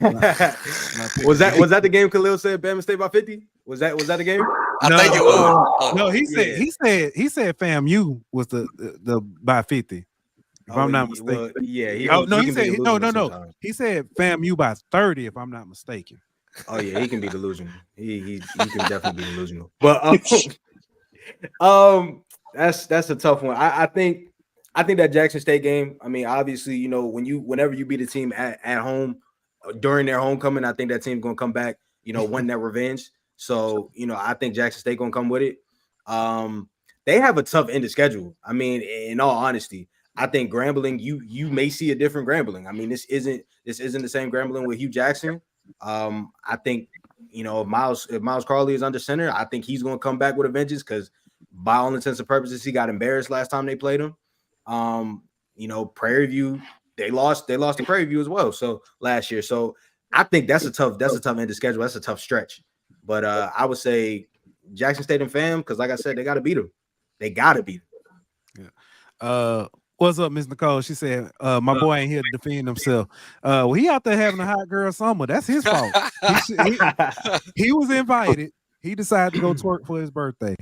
Was that the game Khalil said Bama State by 50? Was that the game? I think it was. No, he said FAMU was the by 50. If I'm not mistaken. Well, yeah. He said FAMU by 30. If I'm not mistaken. Oh yeah, he can be delusional. He can definitely be delusional. But that's a tough one. I think that Jackson State game. I mean, obviously, whenever you beat a team at home during their homecoming, I think that team's gonna come back. Want that revenge. So I think Jackson State gonna come with it. They have a tough end of schedule. I mean, in all honesty, I think Grambling. You may see a different Grambling. I mean, this isn't the same Grambling with Hugh Jackson. I think if Miles Carley is under center, I think he's going to come back with a vengeance because by all intents and purposes, he got embarrassed last time they played him. Prairie View, they lost to Prairie View as well. So last year, so I think that's a tough end of schedule. That's a tough stretch. But I would say Jackson State and FAM because, like I said, they got to beat them. They got to beat them. Yeah. What's up, Miss Nicole? She said, my boy ain't here to defend himself. Well, he out there having a hot girl summer. That's his fault. He was invited. He decided to go twerk for his birthday.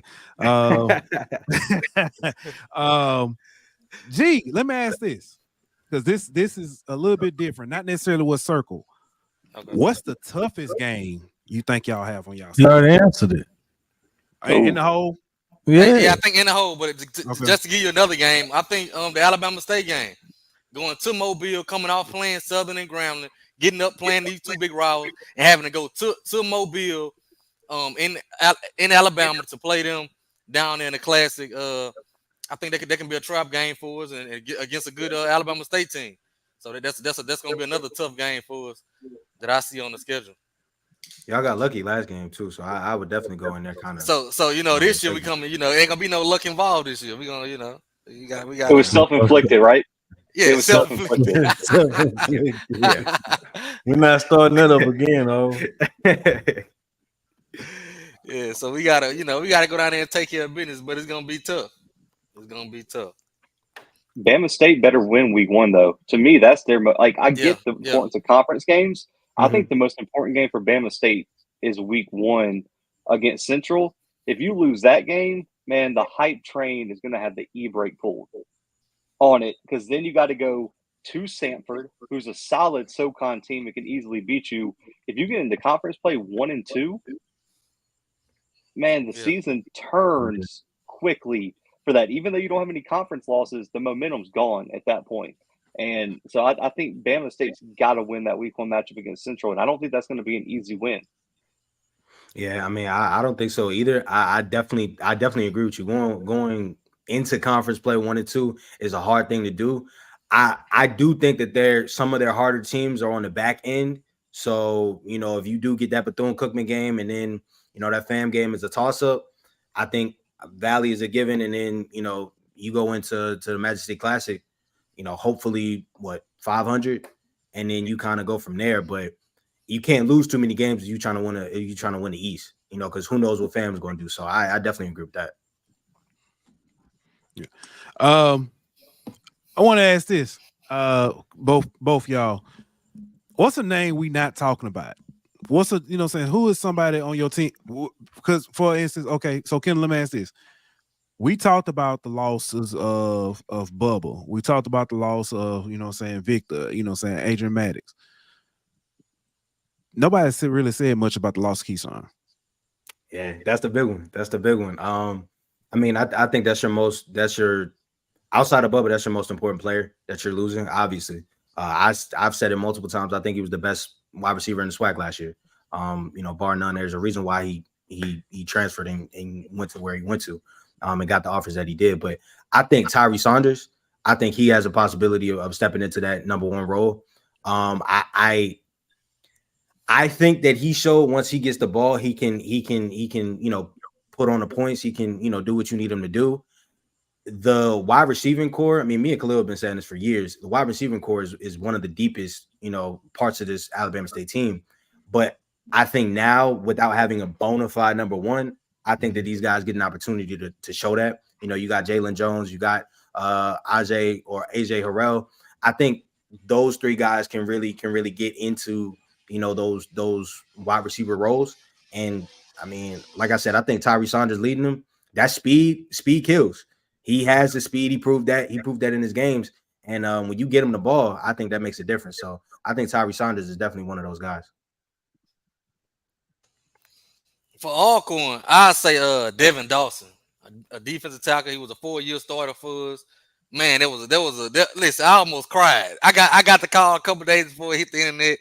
G, let me ask this. Because this is a little bit different. Not necessarily what's circle. Okay. What's the toughest game you think y'all have on y'all side? You already answered it. In the hole? Yeah, I think in the hole, but just to give you another game, I think the Alabama State game, going to Mobile, coming off playing Southern and Grambling, getting up playing these two big rivals, and having to go to Mobile, in Alabama to play them down there in the Classic. I think that can be a trap game for us and against a good Alabama State team. So that's going to be another tough game for us that I see on the schedule. Y'all got lucky last game too, so I would definitely go in there kind of. So this year we coming, ain't gonna be no luck involved this year. We gonna, we got. It was self-inflicted, right? Yeah, it was self-inflicted. Yeah. We're not starting that up again, Yeah, so we gotta go down there and take care of business, but it's gonna be tough. Bama State better win week 1 though. To me, that's their I get the importance of conference games. I think the most important game for Bama State is week 1 against Central. If you lose that game, man, the hype train is going to have the e-brake pulled on it because then you got to go to Samford, who's a solid SoCon team that can easily beat you. If you get into conference play 1 and 2, man, the season turns quickly for that. Even though you don't have any conference losses, the momentum's gone at that point. And so I think Bama State's got to win that week 1 matchup against Central, and I don't think that's going to be an easy win. Yeah, I mean, I don't think so either. I definitely agree with you. Going into conference play 1 and 2 is a hard thing to do. I do think that some of their harder teams are on the back end. So if you do get that Bethune-Cookman game, and then that FAM game is a toss up, I think Valley is a given, and then you go into the Magic City Classic. Hopefully 500, and then you kind of go from there. But you can't lose too many games if you're trying to win the East, because who knows what FAM is going to do. So I definitely agree with that. Yeah. I want to ask this, both y'all. What's a name we not talking about? What's who is somebody on your team? Because for instance, okay, so Ken, let me ask this. we talked about the losses of Bubba. We talked about the loss of, Victor, Adrian Maddox. Nobody really said much about the loss of Keyshawn. Yeah, that's the big one. That's the big one. I mean, I think that's your outside of Bubba, that's your most important player that you're losing. Obviously, I've said it multiple times. I think he was the best wide receiver in the SWAC last year. Bar none. There's a reason why he transferred and went to where he went to, and got the offers that he did. But I think Tyree Saunders, I think he has a possibility of stepping into that number one role. I think that he showed once he gets the ball, he can put on the points. He can do what you need him to do. The wide receiving core, I mean, me and Khalil have been saying this for years. The wide receiving core is one of the deepest, parts of this Alabama State team. But I think now, without having a bona fide number one, I think that these guys get an opportunity to show that. You got Jalen Jones, you got AJ Harrell. I think those three guys can really get into those wide receiver roles. And I mean, like I said, I think Tyree Saunders leading them. That speed kills. He has the speed. He proved that in his games. And when you get him the ball, I think that makes a difference. So I think Tyree Saunders is definitely one of those guys. For Alcorn, I say Devin Dawson, a defensive tackle. He was a 4-year starter for us. Man, listen, I almost cried. I got the call a couple days before it hit the internet.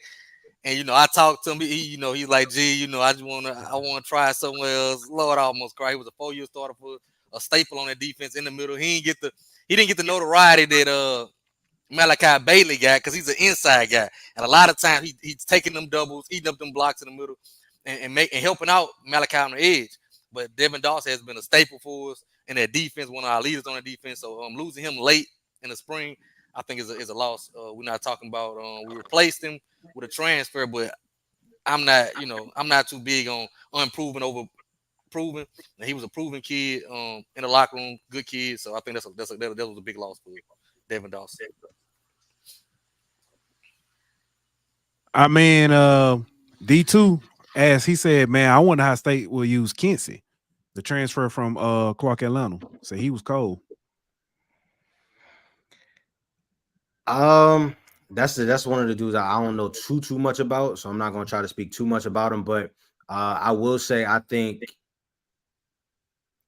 And I talked to him. He's like, gee, I want to try somewhere else. Lord, I almost cried. He was a 4-year starter for a staple on that defense in the middle. He didn't get the notoriety that Malachi Bailey got because he's an inside guy. And a lot of times he's taking them doubles, eating up them blocks in the middle, and helping out Malachi on the edge. But Devin Dawson has been a staple for us in that defense, one of our leaders on the defense. So losing him late in the spring, I think is a loss. We're not talking about we replaced him with a transfer, but I'm not too big on unproven over proven. And he was a proven kid in the locker room, good kid. So I think that was a big loss for Devin Dawson. I mean, D2, as he said, man, I wonder how State will use Kinsey, the transfer from Clark Atlanta. So he was cold. That's one of the dudes I don't know too much about, so I'm not going to try to speak too much about him. But I will say I think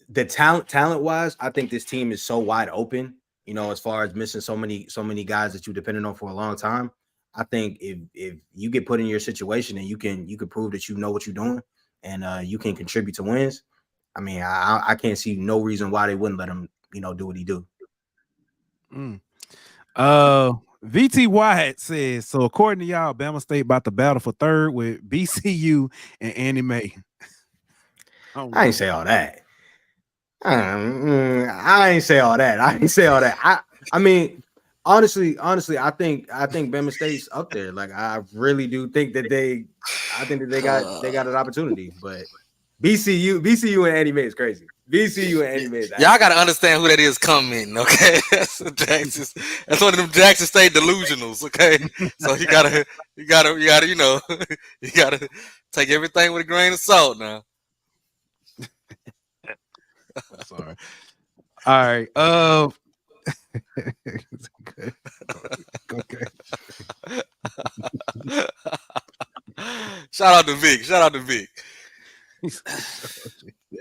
the talent wise, I think this team is so wide open. As far as missing so many guys that you depended on for a long time. I think if you get put in your situation and you can prove that you know what you're doing and you can contribute to wins. I mean, I can't see no reason why they wouldn't let him do what he do. VT Wyatt says, so according to y'all, Bama State about to battle for third with BCU and Andy May. I ain't say all that. I ain't say all that. I mean, honestly, I think Bama State's up there. Like, I really do think that they got an opportunity. But BCU and Andy May is crazy. BCU and Andy May is y'all got to understand who that is coming. Okay, that's one of them Jackson State delusionals. Okay, so you gotta take everything with a grain of salt now. Sorry. All right. Okay. Shout out to Vic.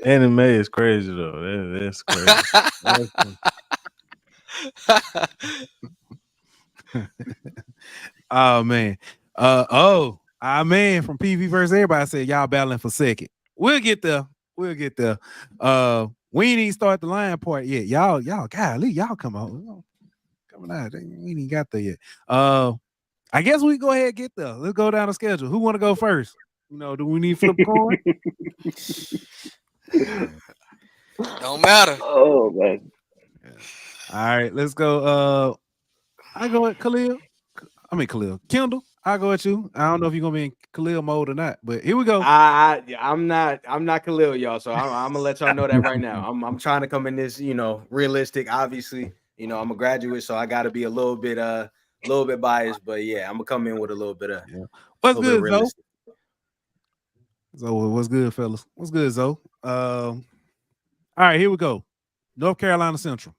Anime is crazy though. That's crazy. Oh man. From PV versus everybody said y'all battling for second. We'll get there. We ain't even start the line part yet. Y'all, golly, y'all come on. Coming out. We ain't got there yet. I guess we go ahead and get there. Let's go down the schedule. Who want to go first? Do we need to flip a coin? Don't matter. Oh man. All right, let's go. I go at Khalil. Kendall, I'll go at you. I don't know if you're gonna be in Khalil mode or not, but here we go. I'm not Khalil, y'all. So I'm gonna let y'all know that right now. I'm trying to come in this, realistic. Obviously, I'm a graduate, so I gotta be a little bit biased, but yeah, I'm gonna come in with a little bit of what's good, Zoe? Zoe, what's good, fellas? What's good, Zoe? All right, here we go. North Carolina Central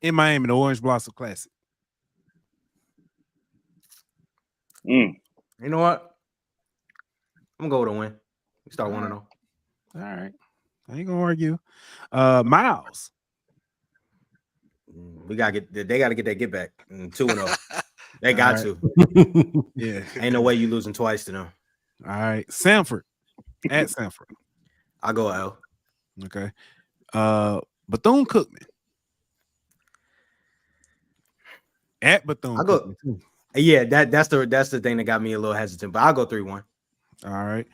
in Miami, the Orange Blossom Classic. You know what? I'm gonna go with a win. We start 1-0. All right. I ain't gonna argue. Miles. They gotta get that get back. 2-0. They got to. Yeah. Ain't no way you losing twice to them. All right. Sanford. At Sanford. I'll go L. Okay. Bethune-Cookman. At Bethune. I'll go. Yeah, that's the thing that got me a little hesitant, but I'll go 3-1. All right.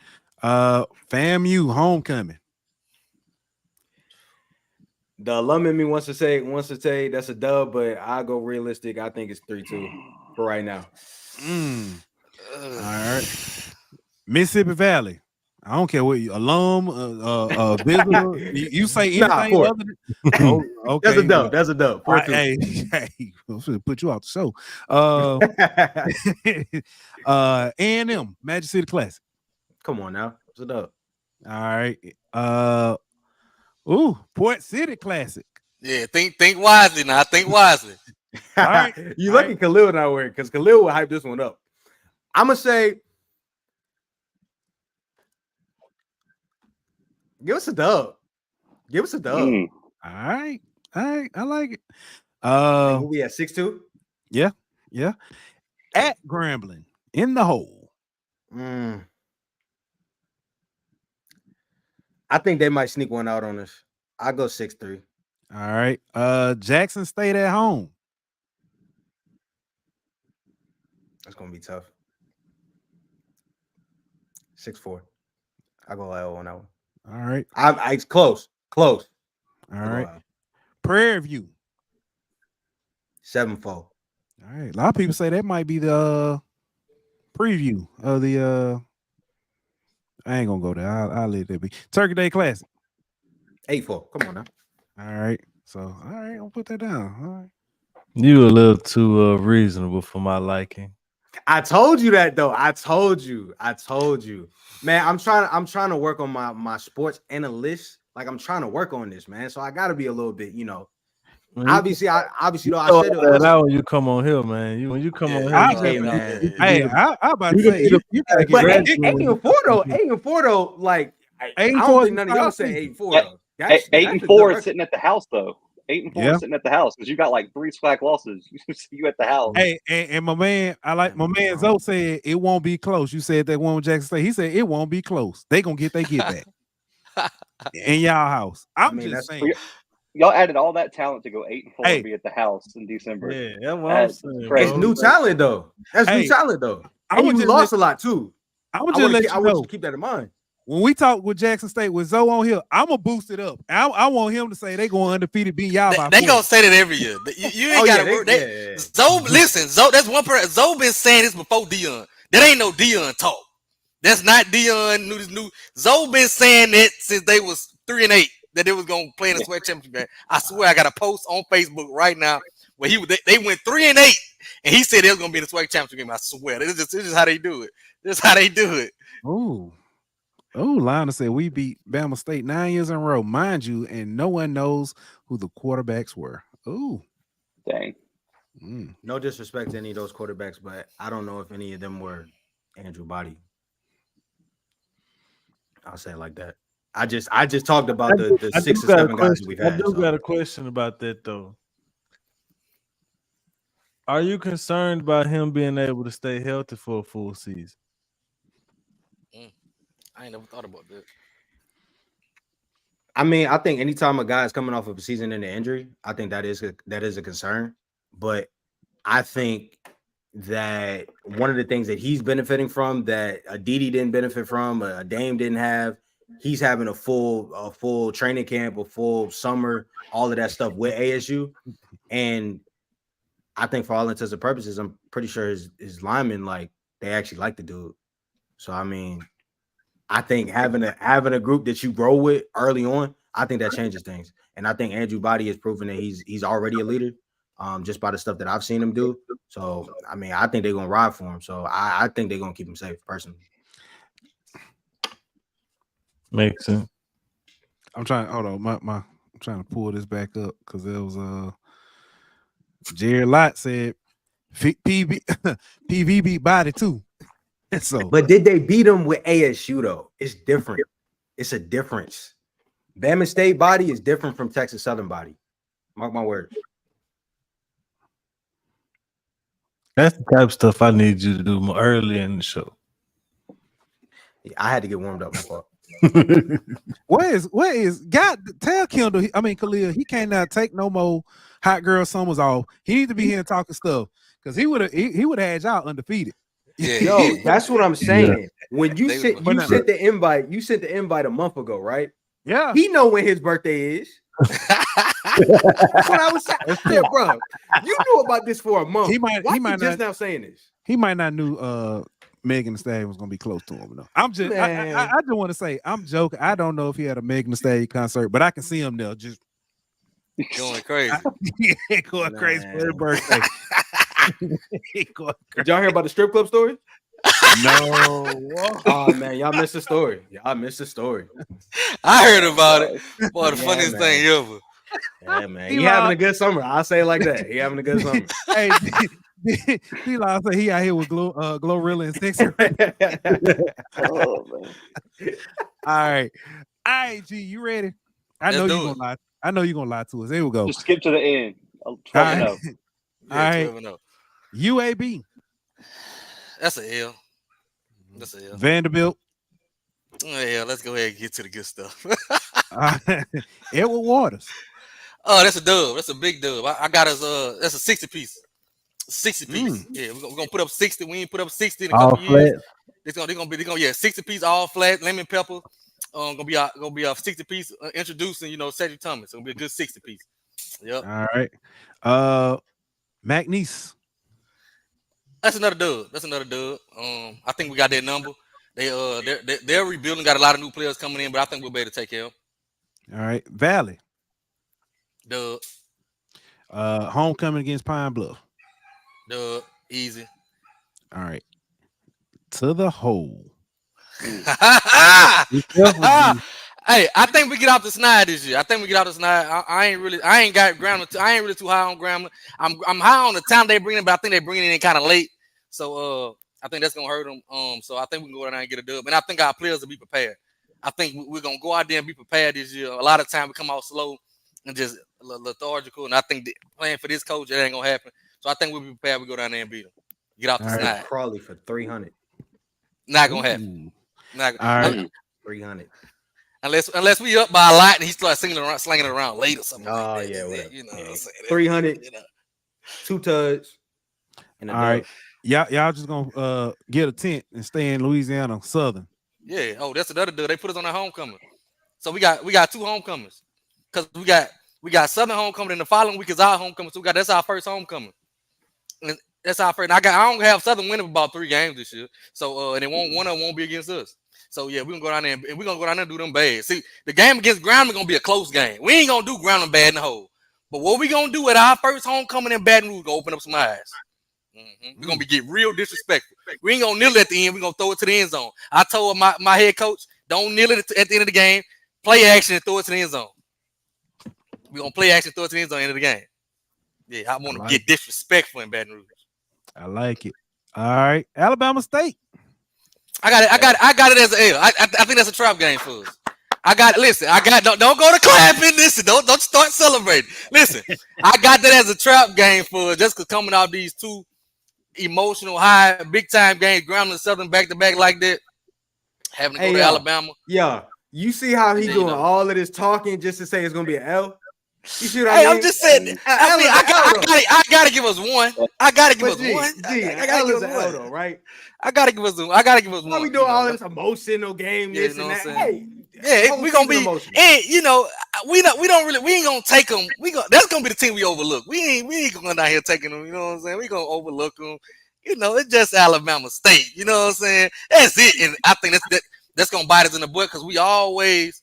FAMU homecoming. The alum in me wants to say that's a dub, but I'll go realistic. I think it's 3-2 for right now. All right. Mississippi Valley. I don't care what you alum, visitor. You say anything other than okay. That's a dub. That's a dub. Hey, I'm gonna put you out the show. A&M Magic City Classic. Come on now. It's a dub. All right. Port City Classic. Yeah, think wisely now. Think wisely. All right. You lucky Khalil not wearing because Khalil will hype this one up. I'm gonna say give us a dub. Give us a dub. All right. I like it. We at 6-2? Yeah. At Grambling in the hole. I think they might sneak one out on us. I'll go 6-3. All right. Jackson State at home. That's gonna be tough. 6-4. I'll go L on that one. All right. It's close. All right. Prairie View. 7-4. All right. A lot of people say that might be the preview of the I ain't gonna go there. I'll let that be. Turkey Day Classic. 8-4. Come on now. All right. So all right, I'll put that down. All right. You a little too reasonable for my liking. I told you that though. I told you. Man, I'm trying to work on my sports analyst. Like I'm trying to work on this, man. So I gotta be a little bit, Obviously, though, I said it. That when you come on here, man. When you come on here, man. I about to say you gotta But get 8-4 though, like I don't think none of y'all say 8-4 though. 8-4 is sitting at the house though. 8-4 is sitting at the house because you got like 3 SWAC losses. You at the house. Hey, and my man, Zoe said it won't be close. You said that one with Jackson State. He said it won't be close. They gonna get their get back in y'all house. I'm just saying. Y'all added all that talent to go 8-4 and be at the house in December. Yeah, that's what I'm saying. It's new talent though. That's new talent though. And we lost a lot too. I want you to keep that in mind. When we talk with Jackson State with Zoe on here, I'm gonna boost it up. I want him to say they going undefeated, beat y'all by 4. They gonna say that every year. You ain't gotta work. Zoe, listen, Zoe, that's one person. Zoe been saying this before Dion. That ain't no Dion talk. That's not Dion new. Zoe been saying that since they was 3-8 that they was gonna play in the SWAC championship game. I swear I got a post on Facebook right now where they went 3-8 and he said they was gonna be in the SWAC championship game. I swear. This is how they do it. This is how they do it. Lana said we beat Bama State 9 years in a row, mind you, and no one knows who the quarterbacks were. Ooh, dang. No disrespect to any of those quarterbacks, but I don't know if any of them were Andrew Body. I'll say it like that. I just talked about the 6 or 7 guys we've had. I do got a question about that though. Are you concerned about him being able to stay healthy for a full season? I ain't never thought about that. I mean, I think anytime a guy is coming off of a season-ending injury, I think that is a concern. But I think that one of the things that he's benefiting from that Aditi didn't benefit from, a Dame didn't have, he's having a full training camp, a full summer, all of that stuff with ASU. And I think for all intents and purposes, I'm pretty sure his linemen, like, they actually like the dude. So, I mean, I think having a group that you grow with early on, I think that changes things. And I think Andrew Body has proven that he's already a leader, just by the stuff that I've seen him do. So, I mean, I think they're going to ride for him. So, I think they're going to keep him safe, personally. Makes sense. I'm trying trying to pull this back up because there was Jared Lott said PV beat Body too. So, but did they beat them with ASU though? It's different. It's a difference. Bama State Body is different from Texas Southern Body. Mark my words. That's the type of stuff I need you to do more early in the show. I had to get warmed up. My fault. Where is God? Tell Kendall. I mean Khalil. He can't now take no more hot girl summers off. He needs to be here and talking stuff because he would have had y'all undefeated. Yeah, Yo, that's what I'm saying. Yeah. When you sent the invite a month ago, right? Yeah. He know when his birthday is. That's what I was saying, bro. You knew about this for a month. He might just now saying this. He might not knew Megan Thee Stallion was gonna be close to him. No. I'm just I just want to say I'm joking. I don't know if he had a Megan Thee Stallion concert, but I can see him there just going crazy. Going crazy for his birthday. Did y'all hear about the strip club story? No. Oh man, y'all missed the story. I heard about it. Boy, the funniest thing ever. Yeah, man. He having a good summer. I'll say it like that. He having a good summer. Hey, he say he out here with Glorilla and Sexy. Oh man. All right, G, you ready? I know you're gonna lie. I know you're gonna lie to us. Here we go. Just skip to the end. 12-0. All right. UAB. That's an L. Vanderbilt. Yeah, let's go ahead and get to the good stuff. Edward Waters. Oh, that's a dub. That's a big dub. I got us. That's a 60 piece. 60 piece. Yeah, we're gonna put up 60. We ain't put up 60 in a couple years. They're gonna be 60 piece all flat, lemon pepper. Gonna be a 60 piece introducing Cedric Thomas. It's gonna be a good 60 piece. Yep. All right. McNeese. That's another dub. I think we got that number. They're rebuilding, got a lot of new players coming in, but I think we'll be able to take care of them. All right. Valley. Dub. Homecoming against Pine Bluff. Dub. Easy. All right. To the hole. Hey, I think we get off the snide this year. I ain't got Grambling. I ain't really too high on Grambling. I'm high on the time they bring it, but I think they bring it in kind of late. So I think that's gonna hurt them. So I think we can go down there and get a dub. And I think our players will be prepared. I think we're gonna go out there and be prepared this year. A lot of time we come out slow and just lethargical. And I think playing for this coach, it ain't gonna happen. So I think we'll be prepared. We go down there and beat them. Get off the snide. Crawley for 300. Not gonna happen. All right. 300. Unless we up by a lot and he starts slinging it around late or something. Oh like that. yeah, what I'm saying? 300. 2 tuds. All right. Y'all just gonna get a tent and stay in Louisiana Southern. Yeah. Oh, that's another deal. They put us on a homecoming. So we got 2 homecomings. Because we got Southern homecoming, and the following week is our homecoming. So that's our first homecoming. And that's our first. I don't have Southern winning about 3 games this year. So and one of them won't be against us. So yeah, we're gonna go down there and we're gonna go down there and do them bad. See, the game against Grambling gonna be a close game. We ain't gonna do Grambling bad in the hole. But what we gonna do at our first homecoming in Baton Rouge, gonna open up some eyes. We're gonna get real disrespectful. We ain't gonna kneel at the end, we're gonna throw it to the end zone. I told my head coach, don't kneel it at the end of the game, play action and throw it to the end zone. We're gonna play action, throw it to the end zone at the end of the game. Yeah, I want to get disrespectful in Baton Rouge. I like it. All right, Alabama State. I got it as an L. I think that's a trap game for us. Don't go to clapping. Listen, don't start celebrating. Listen, I got that as a trap game for us just because coming off these 2 emotional, high, big time games, Grambling Southern back to back like that, having to go to Alabama. Yeah, you see how he doing all of this talking just to say it's gonna be an L? You see what I mean? I'm just saying. I gotta give us one. I gotta give us one. I gotta give us one, though, right? I gotta give us one. Why we doing all this emotional game? Yeah, this and that. Hey, yeah, we gonna be, and we ain't gonna take them. That's gonna be the team we overlook. We ain't going down here taking them. You know what I'm saying? We gonna overlook them. It's just Alabama State. You know what I'm saying? That's it. And I think that's gonna bite us in the butt because we always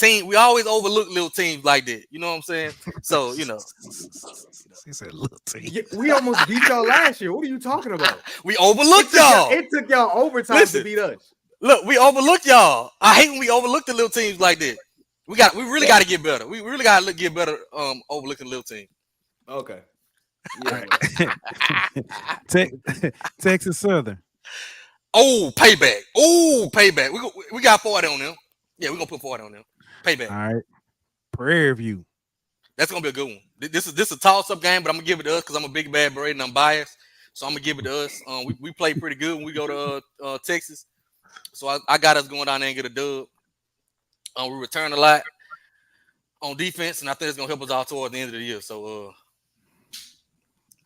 overlook little teams like that. You know what I'm saying? So he said little team. Yeah, we almost beat y'all last year. What are you talking about? We overlooked y'all. It took y'all overtime to beat us. Look, we overlooked y'all. I hate when we overlook the little teams like that. We really got to get better. We really got to get better. Overlooking little team. Okay. Yeah. Texas Southern. Oh, payback. Oh, payback. We got 40 on them. Yeah, we're gonna put 40 on them. Payback. All right. Prairie View. That's gonna be a good one. This is a toss-up game, but I'm gonna give it to us because I'm a big bad Braden. I'm biased, so I'm gonna give it to us. We play pretty good when we go to Texas, so I got us going down there and get a dub. We return a lot on defense, and I think it's gonna help us out towards the end of the year. So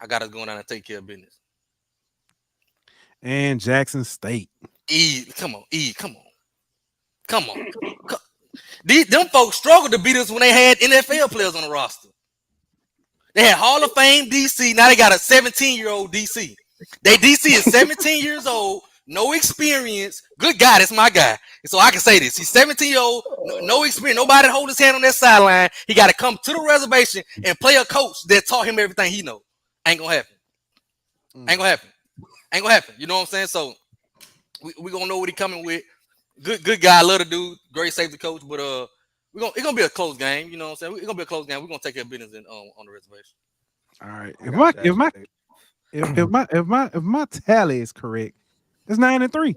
I got us going down and take care of business. And Jackson State. Come on. Them folks struggled to beat us when they had NFL players on the roster. They had Hall of Fame DC. Now they got a 17-year-old DC. They DC is 17 years old, no experience. Good guy, that's my guy. And so I can say this. He's 17-year-old, no experience. Nobody hold his hand on that sideline. He got to come to the reservation and play a coach that taught him everything he knows. Ain't gonna happen. You know what I'm saying? So we gonna know what he coming with. Good guy, love the dude, great safety coach, but it's gonna be a close game. You know what I'm saying? It's gonna be a close game. We're gonna take care of business on the reservation. All right. If my tally is correct, it's 9-3.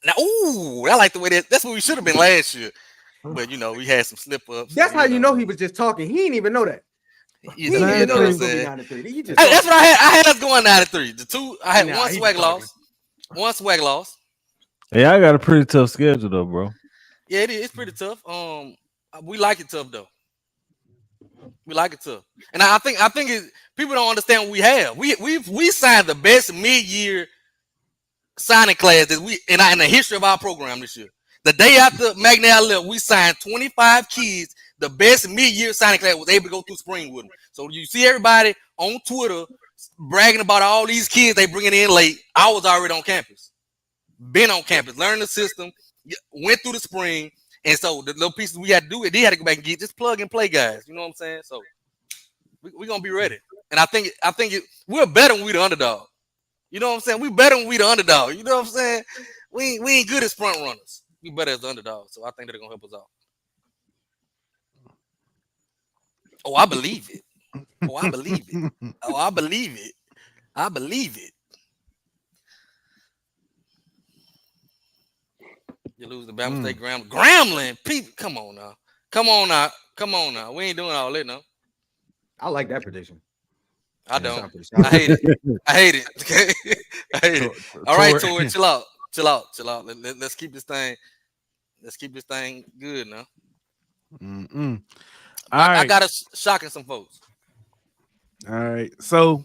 Now, I like the way that's what we should have been last year. But we had some slip ups. That's how you know he was just talking. He didn't even know that. He didn't know what I'm saying. That's what I had us going 9-3. The two I had one swag loss. One swag loss. Yeah, I got a pretty tough schedule though, bro. Yeah, it is. It's pretty tough. We like it tough though. We like it tough, and I think people don't understand what we have. We signed the best mid-year signing class that in the history of our program this year. The day after McNair left, we signed 25 kids. The best mid-year signing class was able to go through spring with them. So you see everybody on Twitter bragging about all these kids they bringing in late. I was already on campus. Been on campus, learned the system, went through the spring, and so the little pieces we had to do, they had to go back and get just plug and play guys. You know what I'm saying? So we're gonna be ready, and I think we're better when we the underdog. You know what I'm saying? We better when we the underdog. You know what I'm saying? We ain't good as front runners. We better as the underdog. So I think they're gonna help us out. Oh, I believe it. Oh, I believe it. Oh, I believe it. I believe it. You lose the Bama State Grambling. People, come on now. We ain't doing all that now. I like that prediction. I don't. I hate it. Okay. I hate it. All right, Tori, chill out. Let's keep this thing. Let's keep this thing good now. I got us shocking some folks. All right. So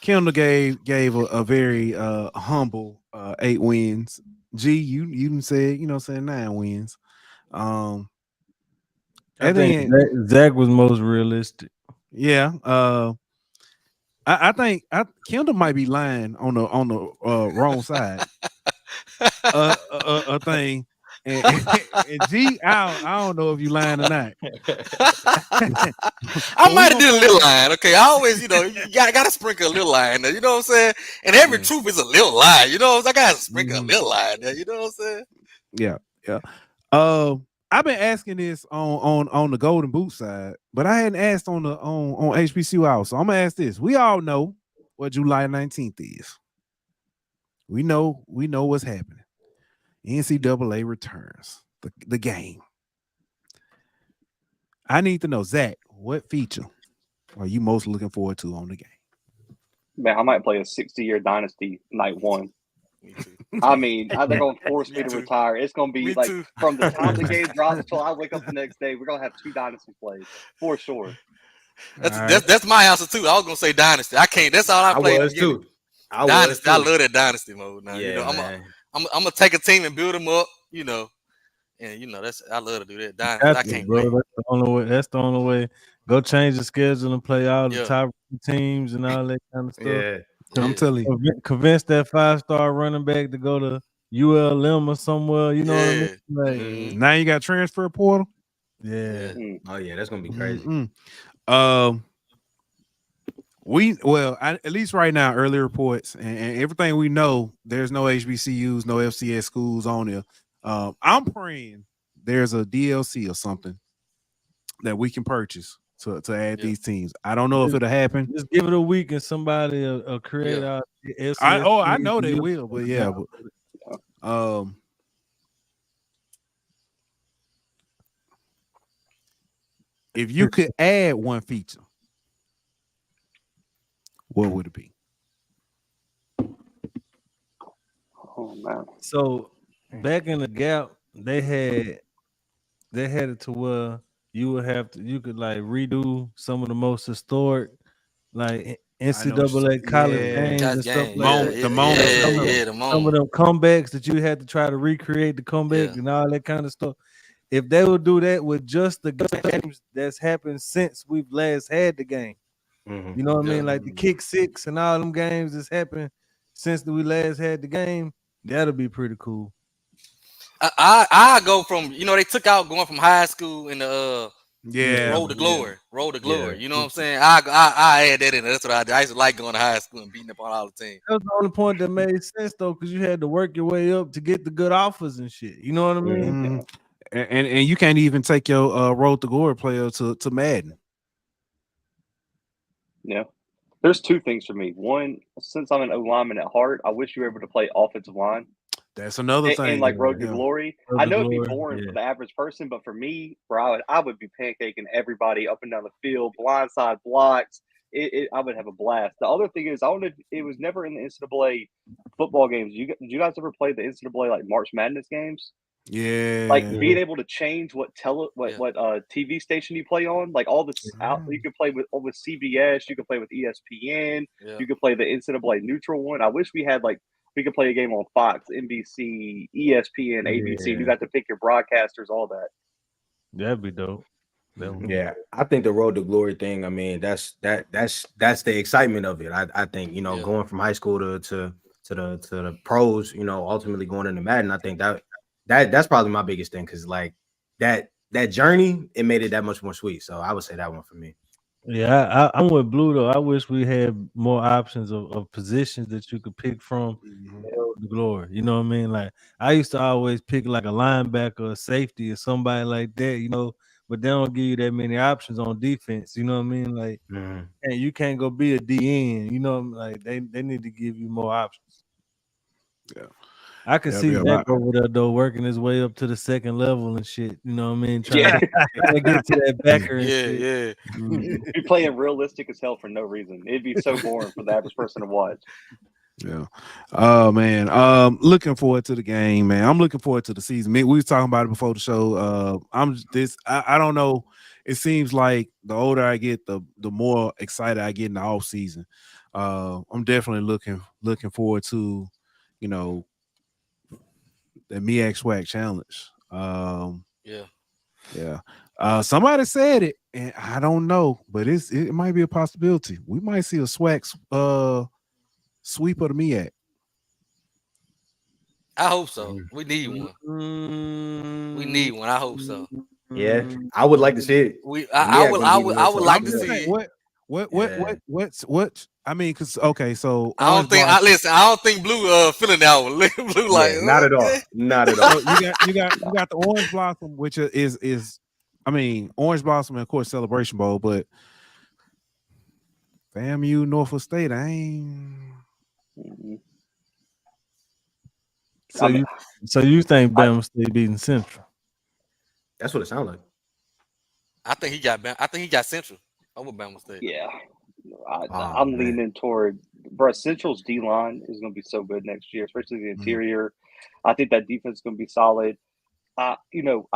Kendall gave a very humble 8 wins. G, you said 9 wins. I think Zach was most realistic. Yeah. I think Kendall might be lying on the wrong side. A thing. And G, I don't know if you lying or not. I might have did a little line. Okay, I always, you gotta sprinkle a little line there. You know what I'm saying? And every truth is a little lie. You know, I gotta sprinkle a little line there. You know what I'm saying? Yeah. I've been asking this on the Golden Boot side, but I hadn't asked on HBCU out. So I'm gonna ask this. We all know what July 19th is. We know what's happening. NCAA returns the game. I need to know, Zach, what feature are you most looking forward to on the game? Man, I might play a 60-year dynasty night one. I mean, they're going to force me to retire. It's going to be like from the time the game drops until I wake up the next day, we're going to have 2 dynasty plays for sure. That's my answer too. I was going to say dynasty. I can't. That's all I played. Was too. Dynasty. I love that dynasty mode. Now, yeah, I'm gonna take a team and build them up, and that's I love to do that. Dynasty, I can't. Bro, that's the only way. Go change the schedule and play all the top teams and all that kind of stuff. Yeah, I'm telling you, convince that 5-star running back to go to ULM or somewhere. You know what I mean? Now you got transfer portal. Yeah. Oh yeah, that's gonna be crazy. At least right now, early reports and everything we know, there's no HBCUs, no FCS schools on there. I'm praying there's a DLC or something that we can purchase to add these teams. I don't know if it'll happen. Just give it a week and somebody will create our I know they will, but if you could add one feature, what would it be? Oh man. So back in the Gap, they had it to where you could like redo some of the most historic like NCAA college games and stuff like that. Some of them comebacks that you had to try to recreate the comeback and all that kind of stuff. If they would do that with just the games that's happened since we've last had the game, you know what I mean? Like the kick six and all them games that's happened since we last had the game, that'll be pretty cool. I go from, they took out going from high school in the Road to Glory. You know what I'm saying? I add that in. That's what I did. I used to like going to high school and beating up on all the teams. That was the only point that made sense though, because you had to work your way up to get the good offers and shit. You know what I mean? And you can't even take your Road to Glory player to Madden. Yeah. There's two things for me. One, since I'm an O lineman at heart, I wish you were able to play offensive line. That's another thing. And like Road to Glory. I know it'd be boring for the average person, but for me, bro, I would be pancaking everybody up and down the field, blindside blocks. I would have a blast. The other thing is, it was never in the NCAA football games. Did you guys ever play the NCAA like March Madness games? Yeah. Like being able to change what TV station you play on, like all this out. You could play with CBS, you could play with ESPN, you could play the NCAA neutral one. I wish we had we could play a game on Fox, NBC, ESPN, ABC. You got to pick your broadcasters, all that. That'd be dope. Yeah, I think the Road to Glory thing. I mean, that's the excitement of it. I think going from high school to the pros. Ultimately going into Madden. I think that's probably my biggest thing because like that journey, it made it that much more sweet. So I would say that one for me. Yeah, I'm with Blue though. I wish we had more options of positions that you could pick from the Glory. You know what I mean? Like I used to always pick like a linebacker, a safety, or somebody like that. But they don't give you that many options on defense. You know what I mean? Like, and you can't go be a DN. Like they need to give you more options. Yeah. I can see Mac over there though, working his way up to the second level and shit. You know what I mean? Trying to get to that backer. And shit. Be playing realistic as hell for no reason. It'd be so boring for the average person to watch. Yeah. Oh man. Looking forward to the game, man. I'm looking forward to the season. We was talking about it before the show. I don't know. It seems like the older I get, the more excited I get in the off season. I'm definitely looking forward to, the MEAC Swac'n challenge. Somebody said it, and I don't know, but it might be a possibility. We might see a Swac'n sweep of the MEAC. I hope so. We need one. I hope so. Yeah, I would like to see it. I would like to see it. What? I mean, because so I don't think Blue feeling that one. Blue like not at all. You got the Orange Blossom, which is Orange Blossom and of course Celebration Bowl, but FAMU Norfolk State, I ain't. So you think Bama State beating Central? That's what it sounds like. I think he got Central over Bama State. Yeah. I'm leaning toward Central's D line is going to be so good next year, especially the interior. I think that defense is going to be solid. I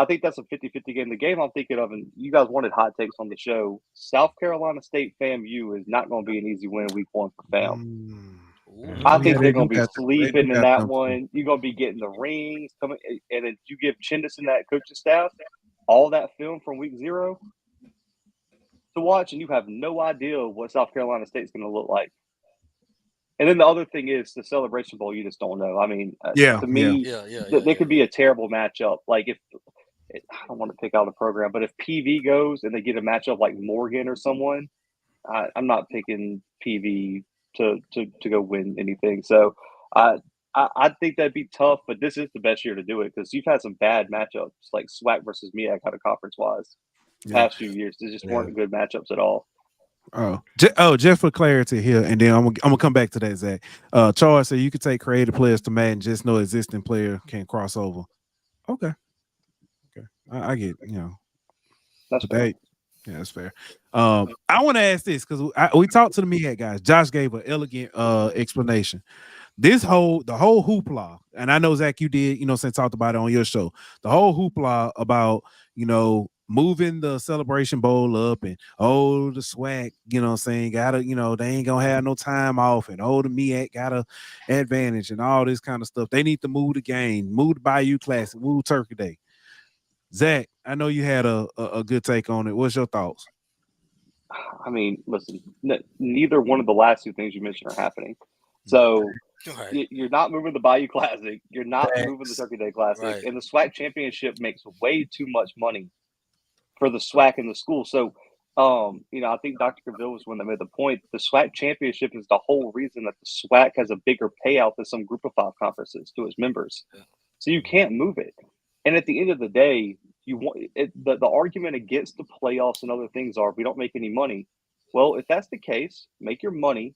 think that's a 50-50 game. The game I'm thinking of, and you guys wanted hot takes on the show, South Carolina State FAMU is not going to be an easy win week 1 for FAM. I think they're going to be sleeping in that one. You're going to be getting the rings coming, and then you give Chindis and that coaching staff all that film from week 0 to watch, and you have no idea what South Carolina State's going to look like. And then the other thing is the Celebration Bowl. You just don't know. I mean, to me, there could be a terrible matchup. Like I don't want to pick out a program, but if PV goes and they get a matchup like Morgan or someone, I'm not picking PV to go win anything. So I I think that'd be tough, but this is the best year to do it because you've had some bad matchups like SWAC versus MEAC out of conference wise. Past few years, they just weren't good matchups at all. Just for clarity here, and then I'm gonna come back to that, Zach. Charles said you could take creative players to Madden, just no existing player can cross over. Okay. I get, That's fair. Yeah, that's fair. I want to ask this because we talked to the MEAC guys. Josh gave an elegant explanation. The whole hoopla, and I know Zach, you did, since talked about it on your show. The whole hoopla about moving the Celebration Bowl up and the SWAC, gotta, they ain't gonna have no time off, and the MEAC got a advantage and all this kind of stuff. They need to move the game, move the Bayou Classic, move Turkey Day. Zach, I know you had a good take on it. What's your thoughts? I mean, listen, neither one of the last two things you mentioned are happening. So you're not moving the Bayou Classic. You're not moving the Turkey Day Classic. Right. And the SWAC championship makes way too much money for the SWAC and the school. So, I think Dr. Cavill was one that made the point. The SWAC championship is the whole reason that the SWAC has a bigger payout than some Group of 5 conferences to its members. So you can't move it. And at the end of the day, the argument against the playoffs and other things are we don't make any money. Well, if that's the case, make your money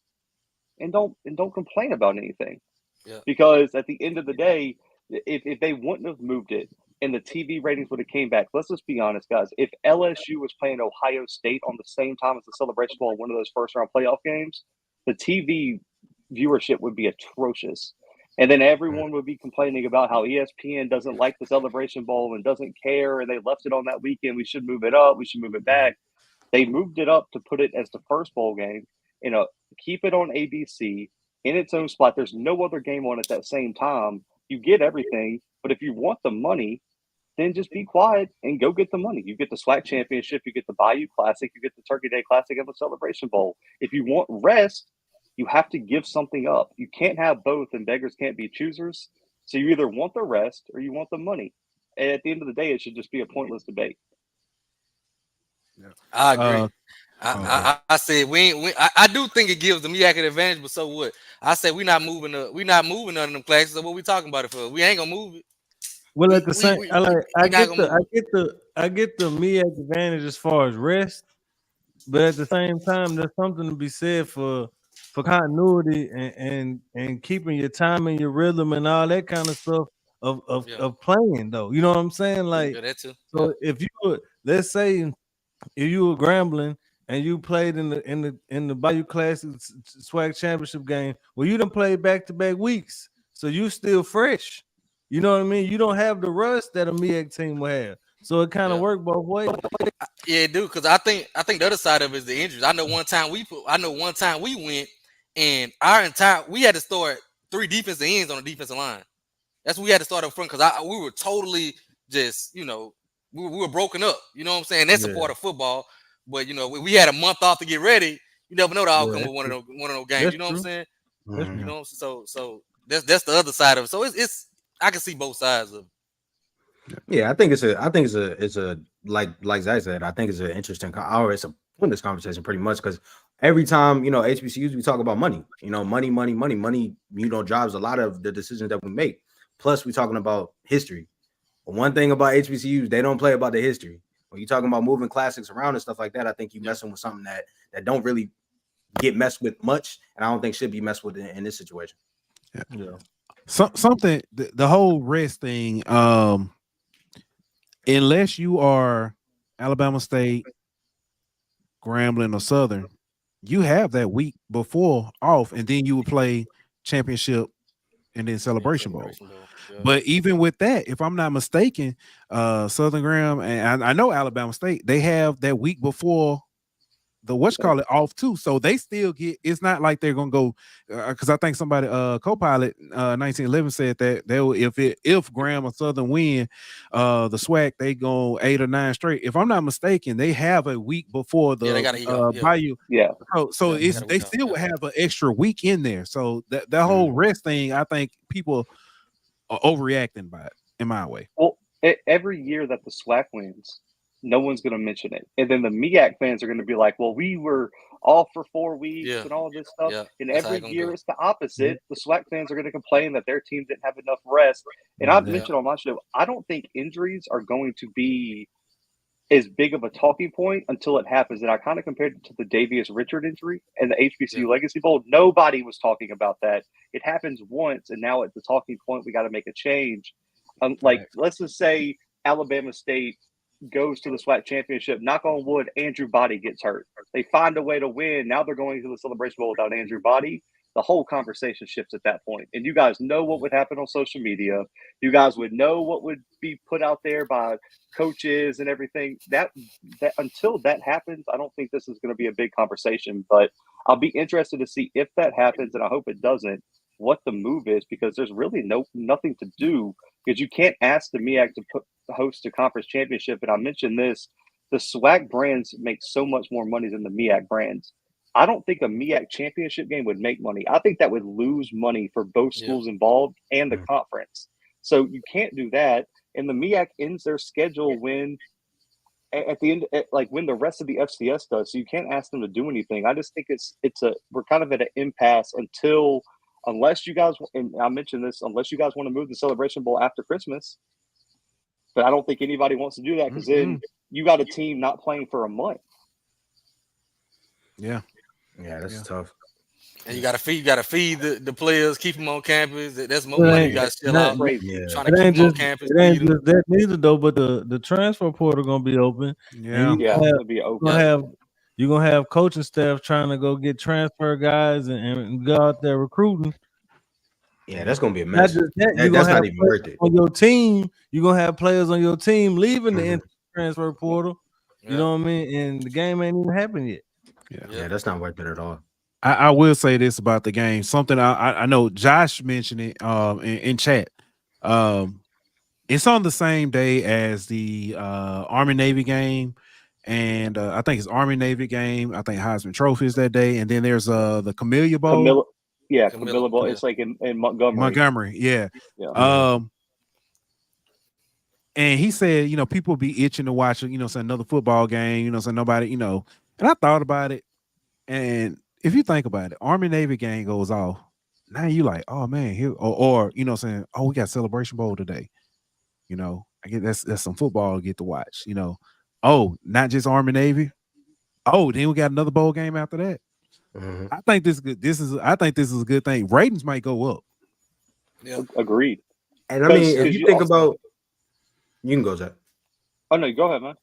and don't complain about anything. Yeah. Because at the end of the day, if they wouldn't have moved it and the TV ratings would have came back, let's just be honest, guys. If LSU was playing Ohio State on the same time as the Celebration Bowl in one of those first round playoff games, the TV viewership would be atrocious. And then everyone would be complaining about how ESPN doesn't like the Celebration Bowl and doesn't care, and they left it on that weekend. We should move it up. We should move it back. They moved it up to put it as the first bowl game, keep it on ABC in its own spot. There's no other game on at that same time. You get everything, but if you want the money, then just be quiet and go get the money. You get the SWAC championship, you get the Bayou Classic, you get the Turkey Day Classic and the Celebration Bowl. If you want rest, you have to give something up. You can't have both, and beggars can't be choosers. So you either want the rest or you want the money. And at the end of the day, it should just be a pointless debate. Yeah. I agree. I said I do think it gives the MEAC an advantage, but so what? I said we're not moving none of them classes. So what we talking about it for? We ain't gonna move it. Well, at the same, I get the MEAC advantage as far as rest, but at the same time, there's something to be said for continuity and keeping your time and your rhythm and all that kind of stuff of playing though. You know what I'm saying? Like, that too. So if you would, let's say if you were Grambling and you played in the Bayou Classic SWAC championship game, well, you done played back-to-back weeks, so you still fresh. You know what I mean? You don't have the rust that a MEAC team will have. So it kind of worked both ways. Yeah, it do, because I think the other side of it is the injuries. I know one time we went and we had to start 3 defensive ends on the defensive line. That's what we had to start up front because we were totally just, we were broken up. You know what I'm saying? That's a part of football. But we had a month off to get ready. You never know the outcome of one of those games. You know what I'm saying? Mm-hmm. So that's the other side of it. So it's I can see both sides of it. Yeah, I think it's a like Zach said, I think it's an interesting it's a pointless conversation pretty much because every time HBCUs we talk about money, money, drives a lot of the decisions that we make. Plus, we're talking about history. But one thing about HBCUs, they don't play about the history. When you're talking about moving classics around and stuff like that, I think you're messing with something that don't really get messed with much, and I don't think should be messed with in this situation. Yeah. Something the whole rest thing, unless you are Alabama State, Grambling, or Southern, you have that week before off, and then you would play championship and then Celebration Bowl. Yeah. But even with that, if I'm not mistaken, Southern Graham and I know Alabama State, they have that week before the off too. So they still get, it's not like they're gonna go because I think somebody co-pilot 1911 said that they will if Graham or Southern win the SWAC, they go 8 or 9 straight. If I'm not mistaken, they have a week before the Bayou. Yeah. So they still would have an extra week in there. So that whole rest thing, I think people are overreacting by it in my way. Well, every year that the SWAC wins, no one's going to mention it. And then the MEAC fans are going to be like, well, we were off for 4 weeks and all this stuff. Yeah. And That's every how it year gonna it's the opposite. The SWAC fans are going to complain that their team didn't have enough rest. And I've mentioned on my show, I don't think injuries are going to be as big of a talking point until it happens. And I kind of compared it to the Davius Richard injury and the HBCU Legacy Bowl. Nobody was talking about that. It happens once, and now at the talking point, we got to make a change. Let's just say Alabama State goes to the SWAC championship. Knock on wood, Andrew Body gets hurt. They find a way to win. Now they're going to the Celebration Bowl without Andrew Body. The whole conversation shifts at that point. And you guys know what would happen on social media. You guys would know what would be put out there by coaches and everything. That until that happens, I don't think this is going to be a big conversation. But I'll be interested to see if that happens, and I hope it doesn't, what the move is, because there's really nothing to do, because you can't ask the MEAC to host a conference championship. And I mentioned this, the SWAC brands make so much more money than the MEAC brands. I don't think a MEAC championship game would make money. I think that would lose money for both schools involved and the conference. So you can't do that. And the MEAC ends their schedule when at the end, when the rest of the FCS does. So you can't ask them to do anything. I just think we're kind of at an impasse unless you guys, and I mentioned this, unless you guys want to move the Celebration Bowl after Christmas. But I don't think anybody wants to do that, because then you got a team not playing for a month. Yeah. Yeah, that's tough. And you gotta feed the players, keep them on campus. That's more money you gotta shell out. Trying to keep them on campus. It ain't just that neither though, but the transfer portal gonna be open. Yeah, it'll be open. You're gonna have coaching staff trying to go get transfer guys and go out there recruiting. Yeah, that's gonna be a mess. That's not even worth it. On your team, you're gonna have players on your team leaving the transfer portal. You know what I mean? And the game ain't even happened yet. Yeah, that's not worth it at all. I will say this about the game. Something I know Josh mentioned it in chat. It's on the same day as the Army Navy game, and I think it's Army Navy game. I think Heisman Trophy is that day, and then there's the Camellia Bowl. Camilla Bowl. It's like in Montgomery. Montgomery, yeah. And he said, people be itching to watch, another football game, nobody, and I thought about it. And if you think about it, Army Navy game goes off. Now you like, oh man, here, or saying, oh, we got Celebration Bowl today. I get that's some football to get to watch, Oh, not just Army Navy. Oh, then we got another bowl game after that. I think this is good. I think this is a good thing. Ratings might go up. Yeah, agreed. And I mean, if you think about, you can go, Zach. Oh no, go ahead, man.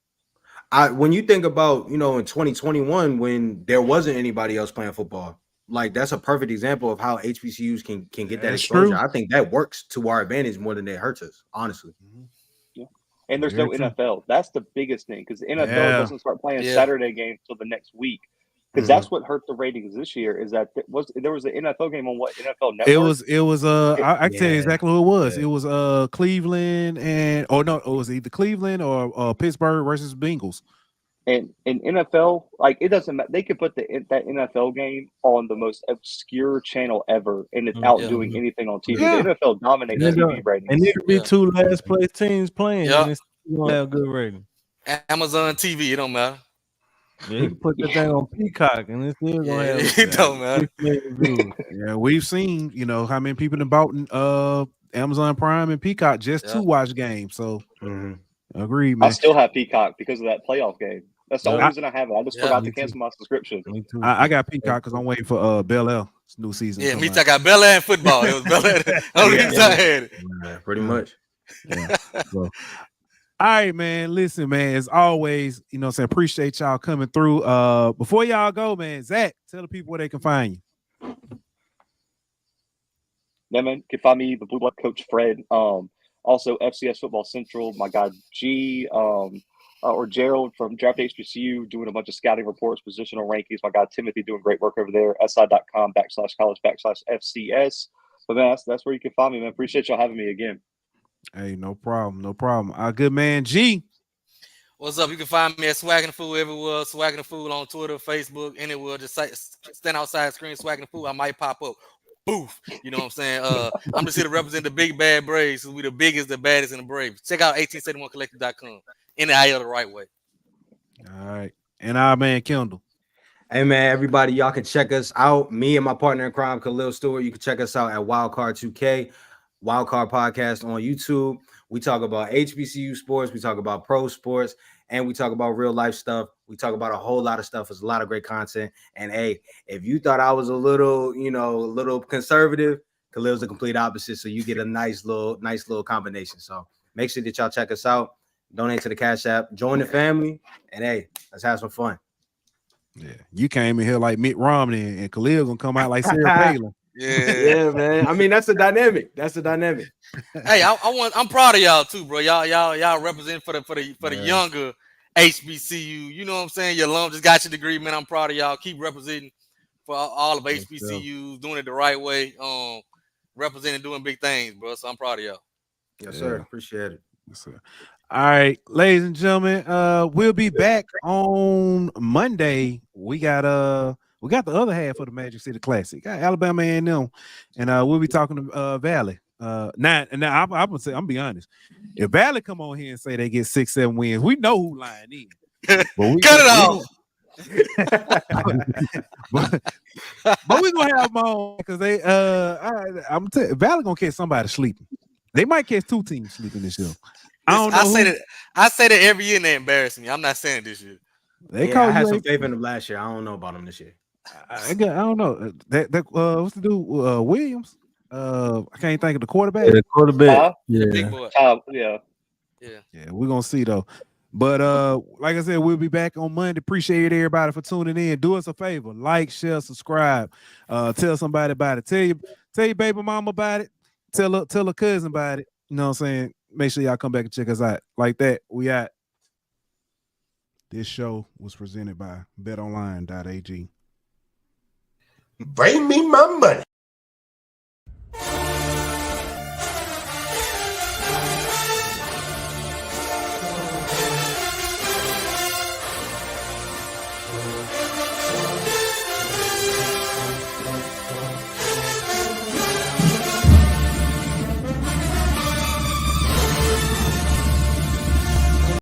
When you think about, in 2021, when there wasn't anybody else playing football, like that's a perfect example of how HBCUs can get that exposure. True. I think that works to our advantage more than it hurts us, honestly. Yeah. And there's no NFL. That's the biggest thing, because the NFL doesn't start playing Saturday games till the next week. Because that's what hurt the ratings this year, is that there was an NFL game on what, NFL Network? It was I can tell you exactly who it was. It was Cleveland it was either Cleveland or Pittsburgh versus Bengals. And NFL, it doesn't matter. They could put that NFL game on the most obscure channel ever, and it's outdoing anything on TV. Yeah. The NFL dominates TV ratings. And there could be two last place teams playing, and it's still gonna have good ratings. Amazon TV, it don't matter. Yeah, you can put that thing on Peacock, and it's still gonna have. It don't matter. Yeah, we've seen, how many people have bought Amazon Prime and Peacock just to watch games. So, agreed, man. I still have Peacock because of that playoff game. That's the only reason I have it. I just forgot to cancel my subscription. Me too. I got Peacock because I'm waiting for Bel Air new season. Yeah, me too. I got Bel Air and football. It was Bel Air. I had it. Pretty much. Yeah. So, all right, man. Listen, man, as always, appreciate y'all coming through. Before y'all go, man, Zach, tell the people where they can find you. Yeah, man, you can find me, the Blue Blood Coach Fred. Also FCS Football Central, my guy G, or Gerald from Draft HBCU doing a bunch of scouting reports, positional rankings. My guy Timothy doing great work over there. si.com/college/FCS. But man, that's where you can find me, man. Appreciate y'all having me again. Hey, no problem. No problem. Our good man, G. What's up? You can find me at Swac'n the Fool everywhere. Swac'n the Fool on Twitter, Facebook, anywhere. Just stand outside, screen Swac'n the Fool. I might pop up. Boof. You know what I'm saying? I'm just here to represent the big bad Braves. We the biggest, the baddest, and the brave. Check out 1871collective.com. In the IL the right way. All right. And our man Kendall. Hey man, everybody, y'all can check us out. Me and my partner in crime, Khalil Stewart. You can check us out at Wildcard2k, Wildcard Podcast on YouTube. We talk about HBCU sports, we talk about pro sports, and we talk about real life stuff. We talk about a whole lot of stuff. It's a lot of great content. And hey, if you thought I was a little conservative, Khalil's the complete opposite. So you get a nice little combination. So make sure that y'all check us out. Donate to the Cash App, join the family, and hey, let's have some fun. Yeah, you came in here like Mitt Romney, and Khalil gonna come out like Sarah Palin. Yeah, man. I mean, that's a dynamic. Hey, I'm proud of y'all too, bro. Y'all represent for the younger HBCU. You know what I'm saying? Your alum just got your degree, man. I'm proud of y'all. Keep representing for all of HBCUs, doing it the right way. Representing, doing big things, bro. So I'm proud of y'all. Yes, sir. Appreciate it. Yes, sir. All right, ladies and gentlemen, we'll be back on Monday. We got the other half of the Magic City Classic, got Alabama A&M, and we'll be talking to Valley. Now I'm gonna say, I'm be honest. If Valley come on here and say they get 6-7 wins, we know who lying in. Cut it off. but we're gonna have them on because they I'm telling Valley gonna catch somebody sleeping. They might catch two teams sleeping this year. I say that every year and they embarrass me. I'm not saying this year. I had some faith in them last year. I don't know about them this year. I don't know. That what's the dude? Williams. I can't think of the quarterback. Yeah, the quarterback. The big boy. Yeah, we're gonna see though. But like I said, we'll be back on Monday. Appreciate everybody for tuning in. Do us a favor, like, share, subscribe. Tell somebody about it. Tell your baby mama about it. Tell a cousin about it. You know what I'm saying? Make sure y'all come back and check us out. Like that, we out. This show was presented by betonline.ag. Bring me my money.